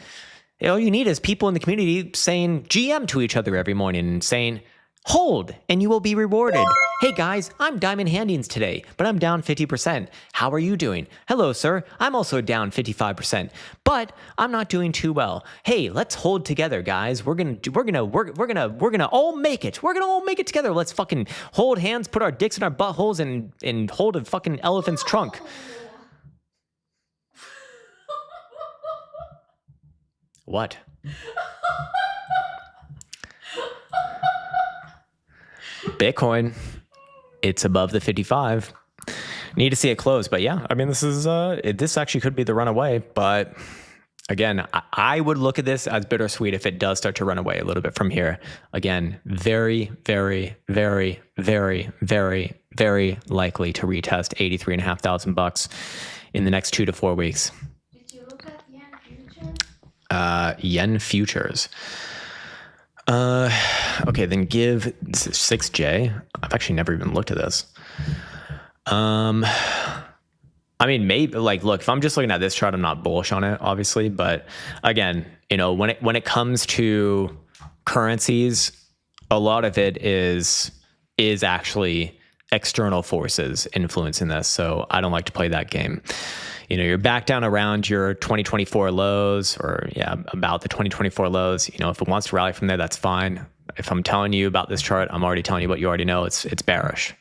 All you need is people in the community saying GM to each other every morning and saying, hold, and you will be rewarded. Hey guys, I'm Diamond Handings today, but I'm down 50%. How are you doing? Hello, sir. I'm also down 55%, but I'm not doing too well. Hey, let's hold together, guys. We're gonna all make it. We're gonna all make it together. Let's fucking hold hands, put our dicks in our buttholes, and hold a fucking elephant's trunk. What? Bitcoin, it's above the 55. Need to see it close, but yeah, I mean, this actually could be the runaway, but again, I would look at this as bittersweet if it does start to run away a little bit from here. Again, very, very, very, very, very, very likely to retest $83,500 in the next 2 to 4 weeks. Did you look at yen futures? Yen futures. Okay, then give 6J. I've actually never even looked at this. I mean, maybe look, if I'm just looking at this chart, I'm not bullish on it, obviously. But again, when it comes to currencies, a lot of it is actually external forces influencing this. So I don't like to play that game. You're back down around your 2024 lows, or about the 2024 lows. If it wants to rally from there, that's fine. If I'm telling you about this chart, I'm already telling you what you already know. It's bearish.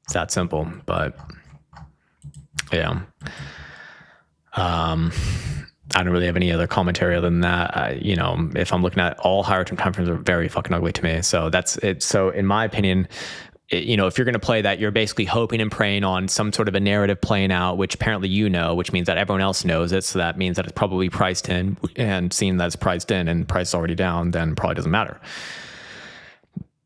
It's that simple. But yeah, I don't really have any other commentary other than that. If I'm looking at all higher term time frames, are very fucking ugly to me. So that's it. So in my opinion, if you're going to play that, you're basically hoping and praying on some sort of a narrative playing out, which apparently which means that everyone else knows it. So that means that it's probably priced in, and seeing that it's priced in and price is already down, then probably doesn't matter.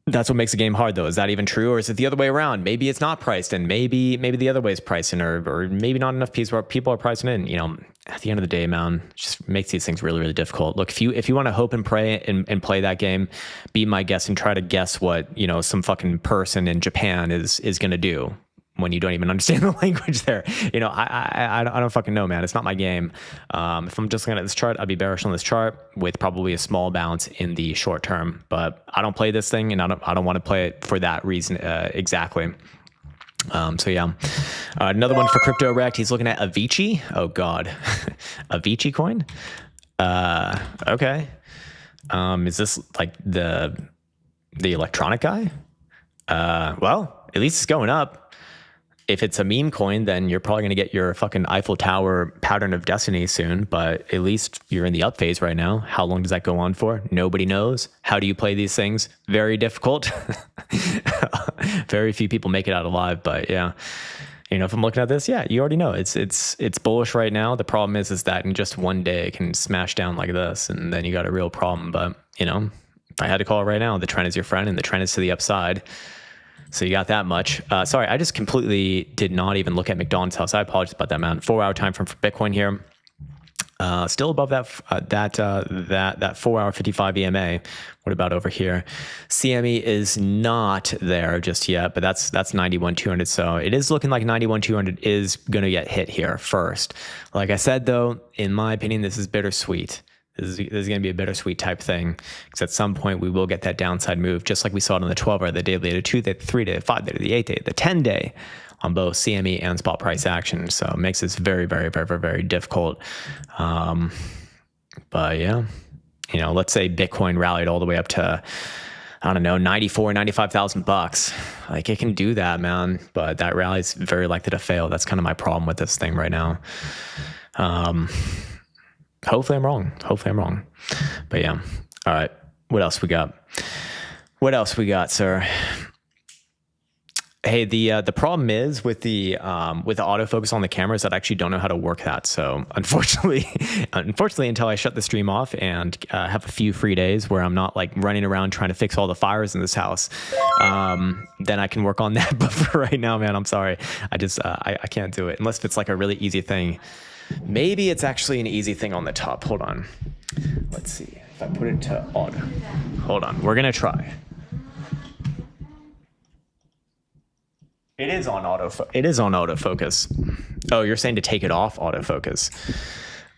That's what makes the game hard, though. Is that even true, or is it the other way around? Maybe it's not priced in. Maybe the other way is priced in, or maybe not enough people are pricing in. At the end of the day, man, it just makes these things really, really difficult. Look, if you want to hope and pray and play that game, be my guest and try to guess what some fucking person in Japan is going to do when you don't even understand the language there. I don't fucking know, man. It's not my game. If I'm just looking at this chart, I'd be bearish on this chart with probably a small bounce in the short term. But I don't play this thing, and I don't want to play it for that reason exactly. So yeah, another one for Crypto Rect. He's looking at Avicii. Oh God, Avicii coin. Okay. Is this like the electronic guy? Well, at least it's going up. If it's a meme coin, then you're probably going to get your fucking Eiffel Tower pattern of destiny soon, but at least you're in the up phase right now. How long does that go on for? Nobody knows. How do you play these things? Very difficult. Very few people make it out alive, but yeah. If I'm looking at this, yeah, you already know it's bullish right now. The problem is that in just one day it can smash down like this, and then you got a real problem. But if I had to call it right now, the trend is your friend, and the trend is to the upside. So you got that much. Sorry, I just completely did not even look at McDonald's house. I apologize about that, man. 4 hour time frame for Bitcoin here. Still above that 4 hour 55 EMA. What about over here? CME is not there just yet, but that's 91,200. So it is looking like 91,200 is going to get hit here first. Like I said, though, in my opinion, this is bittersweet. This is going to be a bittersweet type thing, because at some point we will get that downside move, just like we saw it on the 12-hour, the daily, the 2-day, the 3-day, the 5-day, the 8-day, the 10-day on both CME and spot price action. So it makes this very, very, very, very, very difficult. But yeah, let's say Bitcoin rallied all the way up to, I don't know, $95,000. Like, it can do that, man. But that rally is very likely to fail. That's kind of my problem with this thing right now. Hopefully I'm wrong. But yeah. All right. What else we got? Sir? Hey, the problem is with the autofocus on the cameras that I actually don't know how to work that. So unfortunately, until I shut the stream off and have a few free days where I'm not like running around trying to fix all the fires in this house, then I can work on that. But for right now, man, I'm sorry. I can't do it unless it's like a really easy thing. Maybe it's actually an easy thing on the top. Hold on. Let's see if I put it to auto. Hold on. We're going to try. It is on it is on autofocus. Oh, you're saying to take it off autofocus.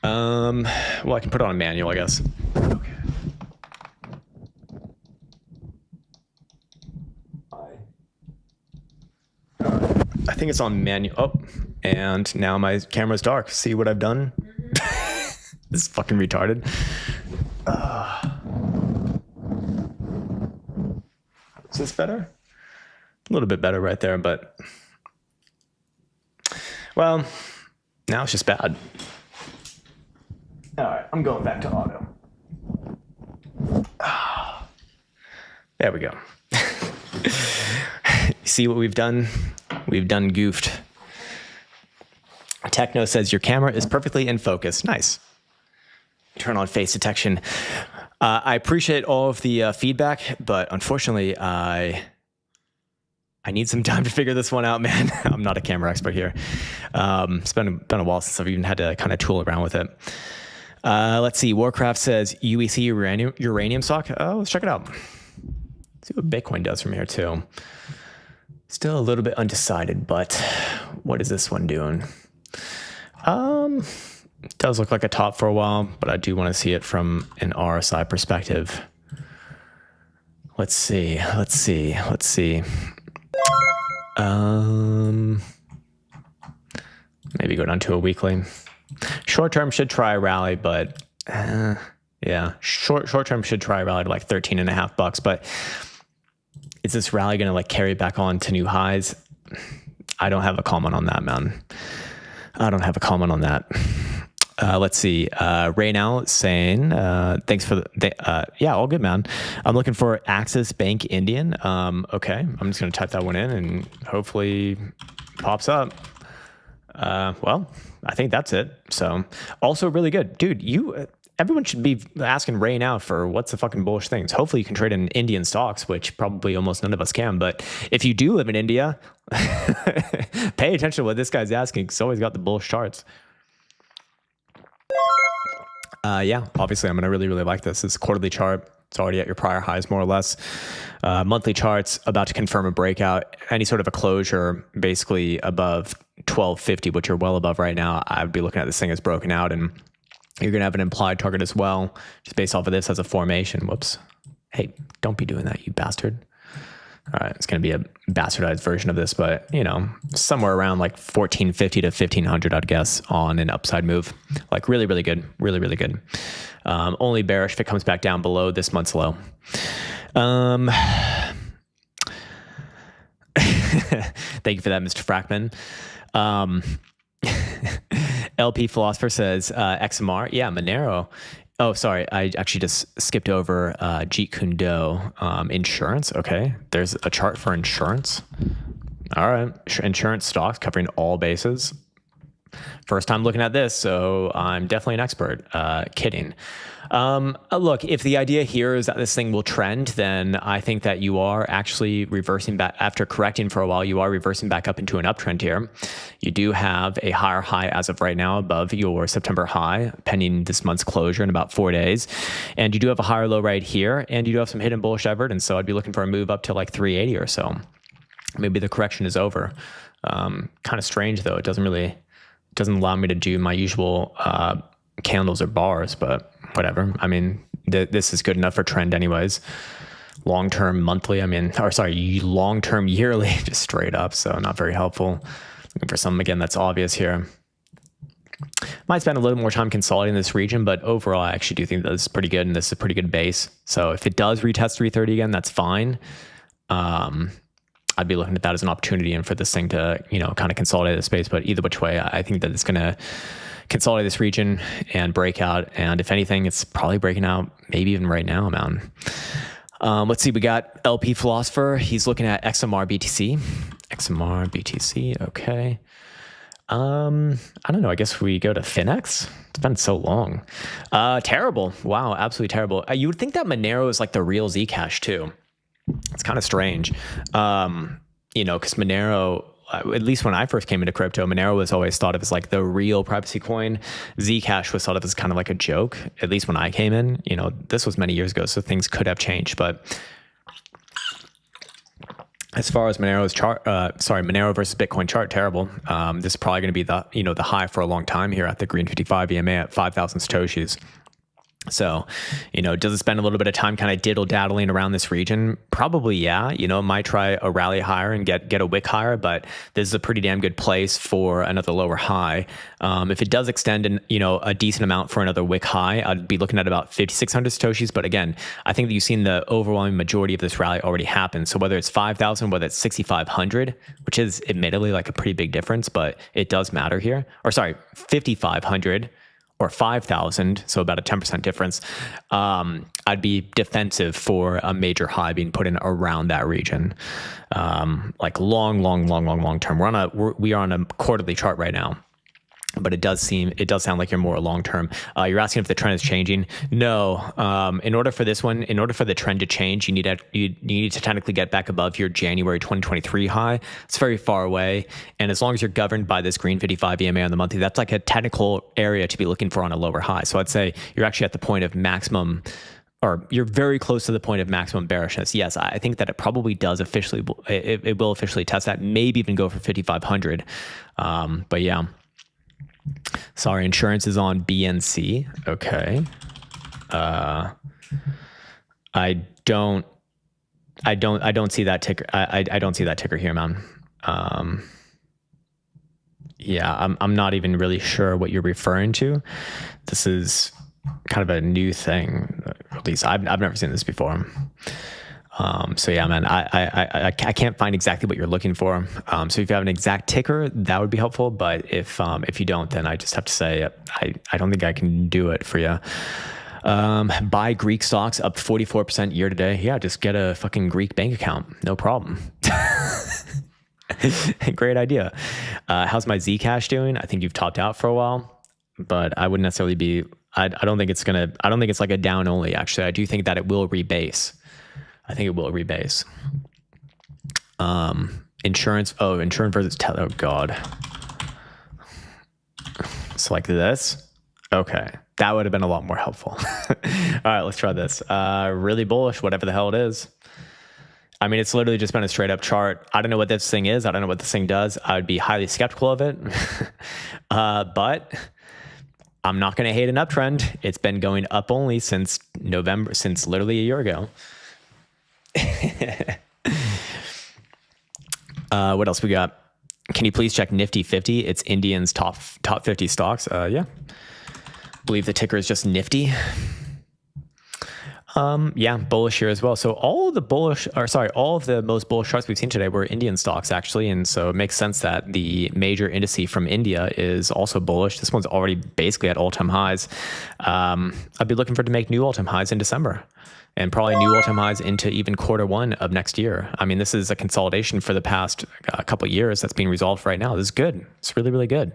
Well, I can put it on manual, I guess. Okay. I think it's on manual. Oh, and now my camera's dark. See what I've done? This is fucking retarded. Is this better? A little bit better right there, but well, now it's just bad. All right, I'm going back to auto. There we go. See what we've done? We've done goofed. Techno says your camera is perfectly in focus. Nice. Turn on face detection. I appreciate all of the feedback, but unfortunately, I need some time to figure this one out, man. I'm not a camera expert here. It's been a while since I've even had to kind of tool around with it. Let's see. Warcraft says UEC uranium stock. Oh, let's check it out. See what Bitcoin does from here too. Still a little bit undecided, but what is this one doing? It does look like a top for a while, but I do want to see it from an RSI perspective. Let's see. Maybe go down to a weekly. Short term should try a rally, but yeah, short term should try a rally to like $13.50. But is this rally going to like carry back on to new highs? I don't have a comment on that, man. I don't have a comment on that. Let's see. Ray now saying, thanks for yeah, all good, man. I'm looking for Axis Bank Indian. Okay. I'm just going to type that one in and hopefully pops up. Well, I think that's it. So also really good, dude. Everyone should be asking Ray now for what's the fucking bullish things. Hopefully you can trade in Indian stocks, which probably almost none of us can. But if you do live in India, pay attention to what this guy's asking. He's always got the bullish charts. Yeah, obviously I'm going to really, really like this. It's a quarterly chart. It's already at your prior highs, more or less. Monthly charts about to confirm a breakout. Any sort of a closure basically above 1250, which you're well above right now. I'd be looking at this thing as broken out, and you're going to have an implied target as well, just based off of this as a formation. Whoops. Hey, don't be doing that, you bastard. All right, it's going to be a bastardized version of this, but, you know, somewhere around like 1450 to 1500, I'd guess, on an upside move. Like really, really good. Really, really good. Only bearish if it comes back down below this month's low. Thank you for that, Mr. Frackman. LP Philosopher says XMR. Yeah, Monero. Oh, sorry. I actually just skipped over Jeet Kune Do. Insurance. Okay. There's a chart for insurance. All right. Insurance stocks covering all bases. First time looking at this, so I'm definitely an expert. Kidding. Look, if the idea here is that this thing will trend, then I think that you are actually reversing back after correcting for a while. You are reversing back up into an uptrend here. You do have a higher high as of right now above your September high, pending this month's closure in about 4 days. And you do have a higher low right here, and you do have some hidden bullish evidence. So I'd be looking for a move up to like 380 or so. Maybe the correction is over. Kind of strange though. It doesn't allow me to do my usual candles or bars, but whatever. I mean, this is good enough for trend anyways. Long-term monthly, long-term yearly, just straight up. So not very helpful. Looking for something, again, that's obvious here. Might spend a little more time consolidating this region, but overall, I actually do think that this is pretty good, and this is a pretty good base. So if it does retest 330 again, that's fine. I'd be looking at that as an opportunity and for this thing to, kind of consolidate the space. But either which way, I think that it's going to consolidate this region and break out. And if anything, it's probably breaking out maybe even right now, man. Let's see. We got LP Philosopher. He's looking at XMR BTC. XMR BTC. Okay. I don't know. I guess we go to Finex. It's been so long. Terrible. Wow. Absolutely terrible. You would think that Monero is like the real Zcash too. It's kind of strange, because Monero, at least when I first came into crypto, Monero was always thought of as like the real privacy coin. Zcash was thought of as kind of like a joke, at least when I came in. This was many years ago, so things could have changed. But As far as Monero's chart, Monero versus Bitcoin chart, terrible. This is probably going to be the high for a long time here at the Green 55 EMA at 5,000 Satoshis. So, does it spend a little bit of time kind of diddle-daddling around this region? Probably, yeah. It might try a rally higher and get a wick higher, but this is a pretty damn good place for another lower high. If it does extend a decent amount for another wick high, I'd be looking at about 5,600 Satoshis. But again, I think that you've seen the overwhelming majority of this rally already happen. So whether it's 5,000, whether it's 6,500, which is admittedly like a pretty big difference, but it does matter here. Or sorry, 5,500. Or 5,000, so about a 10% difference, I'd be defensive for a major high being put in around that region. Like long term. We are on a quarterly chart right now. But it does sound like you're more long term. You're asking if the trend is changing. No. In order for the trend to change, you need to technically get back above your January 2023 high. It's very far away, and as long as you're governed by this Green 55 EMA on the monthly, that's like a technical area to be looking for on a lower high. So I'd say you're actually at the point of maximum, or you're very close to the point of maximum bearishness. Yes, I think that it probably does officially. It will officially test that. Maybe even go for 5,500. But yeah. Sorry, insurance is on BNC. Okay. I don't see that ticker. I don't see that ticker here, man. Yeah, I'm not even really sure what you're referring to. This is kind of a new thing. At least I've never seen this before. So yeah, man, I can't find exactly what you're looking for. So if you have an exact ticker, that would be helpful. But if you don't, then I just have to say, I don't think I can do it for you. Buy Greek stocks up 44% year to date. Yeah, just get a fucking Greek bank account. No problem. Great idea. How's my Zcash doing? I think you've topped out for a while, but I wouldn't necessarily be, I don't think it's like a down only, actually. I do think that it will rebase. I think it will rebase. Insurance versus oh God. Select this. Okay. That would have been a lot more helpful. All right, let's try this. Really bullish, whatever the hell it is. I mean, it's literally just been a straight up chart. I don't know what this thing is. I don't know what this thing does. I would be highly skeptical of it. But I'm not going to hate an uptrend. It's been going up only since November, since literally a year ago. What else we got? Can you please check Nifty 50? It's Indian's top 50 stocks. Yeah. Believe the ticker is just Nifty. Yeah, bullish here as well. So all of the most bullish charts we've seen today were Indian stocks, actually. And so it makes sense that the major indice from India is also bullish. This one's already basically at all-time highs. I'd be looking for it to make new all-time highs in December, and probably new all-time highs into even Q1 of next year. I mean, this is a consolidation for the past couple of years that's being resolved right now. This is good. It's really, really good.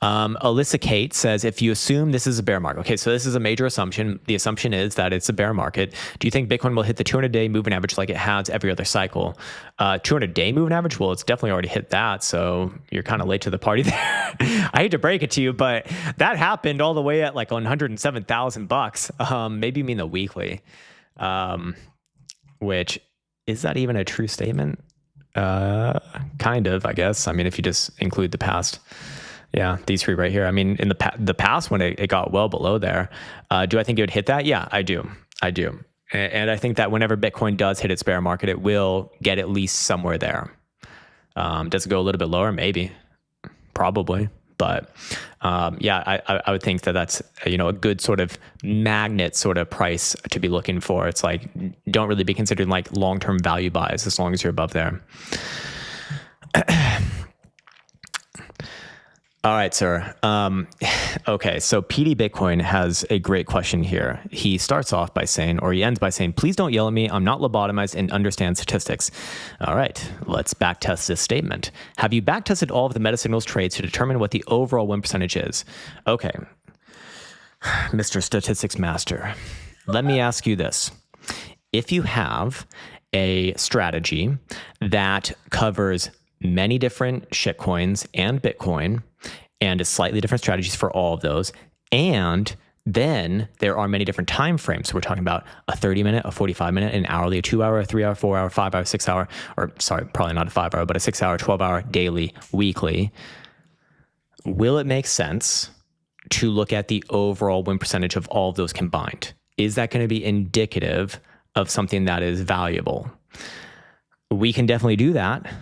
Alyssa Kate says, if you assume this is a bear market, okay, so this is a major assumption. The assumption is that it's a bear market. Do you think Bitcoin will hit the 200-day moving average like it has every other cycle? 200-day moving average? Well, it's definitely already hit that, so you're kind of late to the party there. I hate to break it to you, but that happened all the way at like $107,000. Maybe you mean the weekly, which, is that even a true statement? Kind of, I guess. I mean, if you just include the past. Yeah, these three right here. I mean, in the past when it got well below there, do I think it would hit that? Yeah, I do. And I think that whenever Bitcoin does hit its bear market, it will get at least somewhere there. Does it go a little bit lower? Maybe, probably. But yeah, I would think that that's, a good sort of magnet sort of price to be looking for. It's like, don't really be considering like long-term value buys as long as you're above there. All right, sir. Okay, so PD Bitcoin has a great question here. He starts off by saying, or he ends by saying, please don't yell at me. I'm not lobotomized and understand statistics. All right, let's backtest this statement. Have you backtested all of the MetaSignals trades to determine what the overall win percentage is? Okay, Mr. Statistics Master, let me ask you this. If you have a strategy that covers many different shitcoins and Bitcoin, and slightly different strategies for all of those, and then there are many different time frames. So we're talking about a 30-minute, a 45-minute, an hourly, a 2-hour, a 3-hour, 4-hour, 5-hour, 6-hour, or sorry, probably not a 5-hour, but a 6-hour, 12-hour, daily, weekly. Will it make sense to look at the overall win percentage of all of those combined? Is that going to be indicative of something that is valuable? We can definitely do that.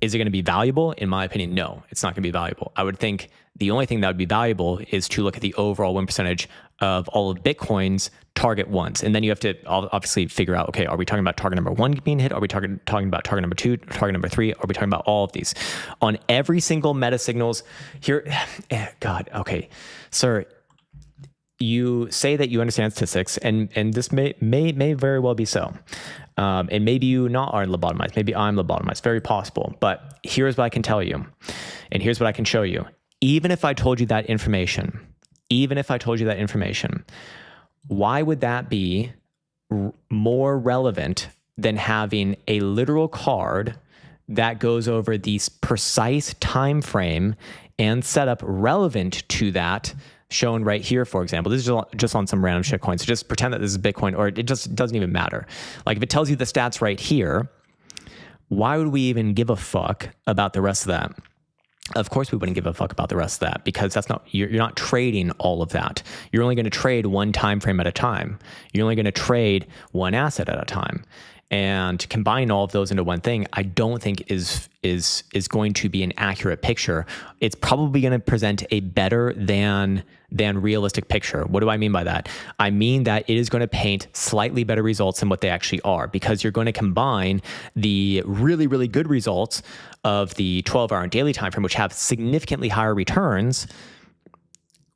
Is it going to be valuable? In my opinion, no, it's not going to be valuable. I would think the only thing that would be valuable is to look at the overall win percentage of all of Bitcoin's target ones. And then you have to obviously figure out, okay, are we talking about target number 1 being hit? Are we talking about target number 2, target number 3? Are we talking about all of these? On every single meta signals here, God, okay, sir, you say that you understand statistics, and this may very well be so. And maybe you not are lobotomized. Maybe I'm lobotomized. Very possible. But here's what I can tell you, and here's what I can show you. Even if I told you that information, why would that be more relevant than having a literal card that goes over the precise time frame and setup relevant to that, shown right here, for example? This is just on some random shitcoin. So just pretend that this is Bitcoin, or it just doesn't even matter. Like if it tells you the stats right here, why would we even give a fuck about the rest of that? Of course we wouldn't give a fuck about the rest of that, because that's not, you're not trading all of that. You're only going to trade one time frame at a time. You're only going to trade one asset at a time. And combining all of those into one thing, I don't think is going to be an accurate picture. It's probably going to present a better than realistic picture. What do I mean by that? I mean that it is going to paint slightly better results than what they actually are, because you're going to combine the really, really good results of the 12-hour and daily time frame, which have significantly higher returns,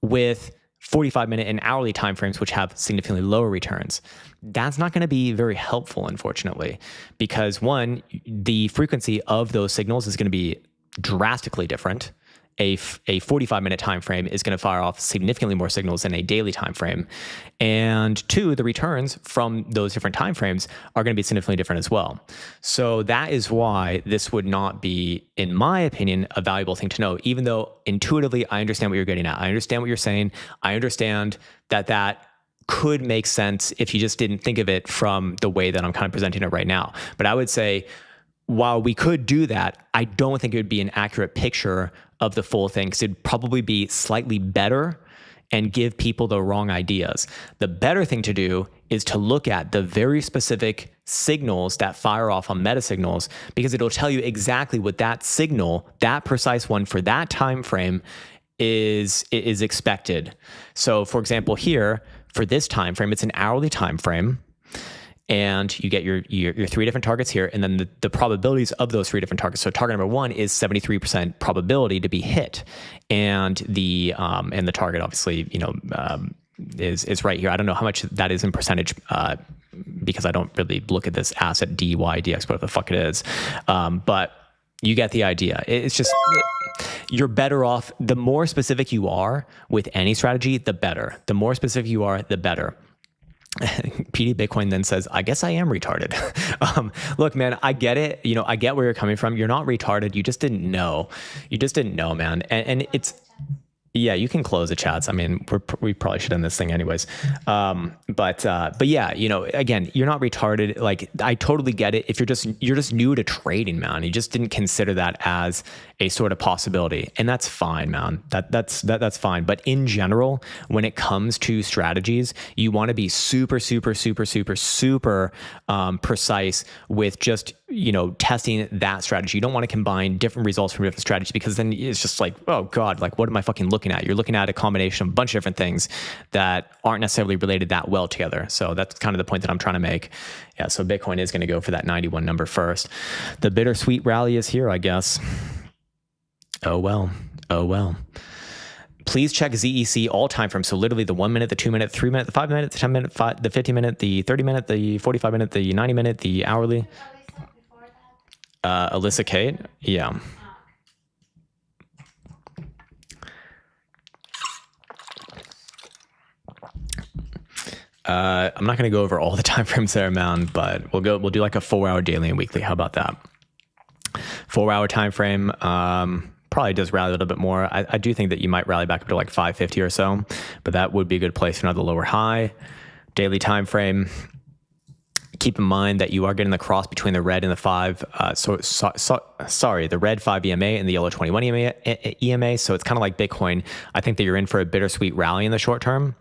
with 45-minute and hourly timeframes, which have significantly lower returns. That's not going to be very helpful, unfortunately, because one, the frequency of those signals is going to be drastically different. A 45-minute time frame is going to fire off significantly more signals than a daily time frame. And two, the returns from those different time frames are going to be significantly different as well. So that is why this would not be, in my opinion, a valuable thing to know, even though intuitively I understand what you're getting at. I understand what you're saying. I understand that could make sense if you just didn't think of it from the way that I'm kind of presenting it right now. But I would say, while we could do that, I don't think it would be an accurate picture of the full thing, because it'd probably be slightly better and give people the wrong ideas. The better thing to do is to look at the very specific signals that fire off on meta signals, because it'll tell you exactly what that signal, that precise one for that time frame, is expected. So for example, here for this time frame, it's an hourly time frame. And you get your 3 different targets here, and then the probabilities of those 3 different targets. So target number 1 is 73% probability to be hit, and the target obviously is right here. I don't know how much that is in percentage, because I don't really look at this asset DYDX, whatever the fuck it is, but you get the idea. It's just, you're better off. The more specific you are with any strategy, the better. The more specific you are, the better. PD Bitcoin then says, I guess I am retarded. Look, man, I get it. I get where you're coming from. You're not retarded. You just didn't know. Man. And it's, yeah, you can close the chats. I mean, we probably should end this thing anyways. But yeah, again, you're not retarded. Like, I totally get it. If you're just new to trading, man, you just didn't consider that as a sort of possibility, and that's fine, man. That's fine. But in general, when it comes to strategies, you want to be super precise with just testing that strategy. You don't want to combine different results from different strategies, because then it's just like, oh God, like what am I fucking looking at? You're looking at a combination of a bunch of different things that aren't necessarily related that well together. So that's kind of the point that I'm trying to make. Yeah, so Bitcoin is going to go for that 91 number first. The bittersweet rally is here, I guess. Oh well. Please check ZEC all time frames. So literally the 1 minute, the 2 minute, 3 minute, the 5 minute, the 10 minute, the 50 minute, the 30 minute, the 45 minute, the 90 minute, the hourly. Alyssa Kate? Yeah. I'm not going to go over all the time frames there, man, but we'll do like a 4-hour daily and weekly. How about that? 4-hour time frame. probably does rally a little bit more. I do think that you might rally back up to like 550 or so, but that would be a good place for another lower high. Daily time frame. Keep in mind that you are getting the cross between the red and the the red 5 EMA and the yellow 21 EMA. So it's kind of like Bitcoin. I think that you're in for a bittersweet rally in the short term.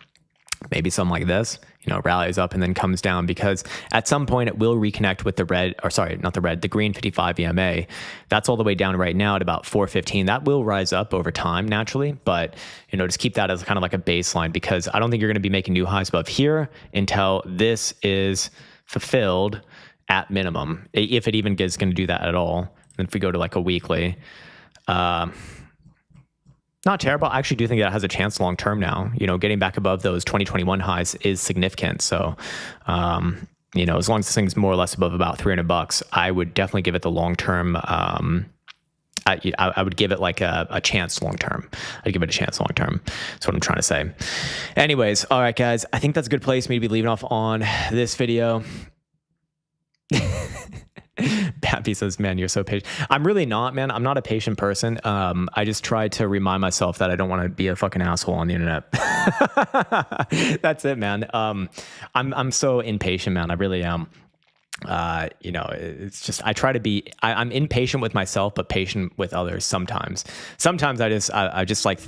Maybe something like this, rallies up and then comes down, because at some point it will reconnect with the red, or sorry, not the red, the green 55 EMA. That's all the way down right now at about 415. That will rise up over time naturally, but just keep that as kind of like a baseline, because I don't think you're going to be making new highs above here until this is fulfilled at minimum, if it even is going to do that at all. And if we go to like a weekly, not terrible. I actually do think that has a chance long term now. Getting back above those 2021 highs is significant. So, as long as this thing's more or less above about $300, I would definitely give it the long term. I would give it like a chance long term. I'd give it a chance long term. That's what I'm trying to say. Anyways, all right, guys. I think that's a good place for me to be leaving off on this video. Pappy says, man, you're so patient. I'm really not, man. I'm not a patient person. I just try to remind myself that I don't want to be a fucking asshole on the internet. That's it, man. I'm so impatient, man. I really am. It's just, I try to be, I'm impatient with myself, but patient with others sometimes. Sometimes I just like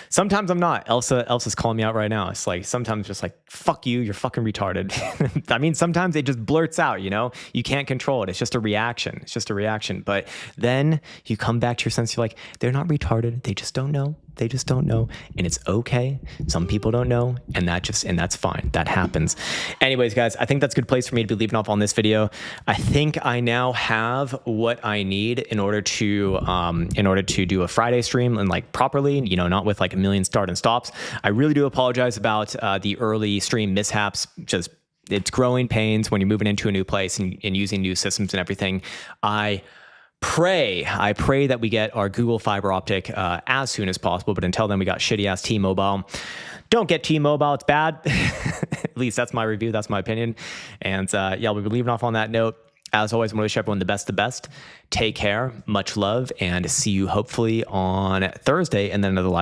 sometimes I'm not. Elsa's calling me out right now. It's like, sometimes just like, fuck you, you're fucking retarded. I mean, sometimes it just blurts out, you can't control it. It's just a reaction. But then you come back to your sense. You're like, they're not retarded. They just don't know. And it's okay. Some people don't know, and that's fine. That happens. Anyways, guys, I think that's a good place for me to be leaving off on this video. I think I now have what I need in order to do a Friday stream and like properly, not with like a million start and stops. I really do apologize about the early stream mishaps. Just, it's growing pains when you're moving into a new place and using new systems and everything. I pray that we get our Google fiber optic as soon as possible. But until then, we got shitty ass T-Mobile. Don't get T-Mobile. It's bad. At least that's my review. That's my opinion. And we'll be leaving off on that note. As always, I want to wish everyone the best. Take care. Much love, and see you hopefully on Thursday and then another live stream.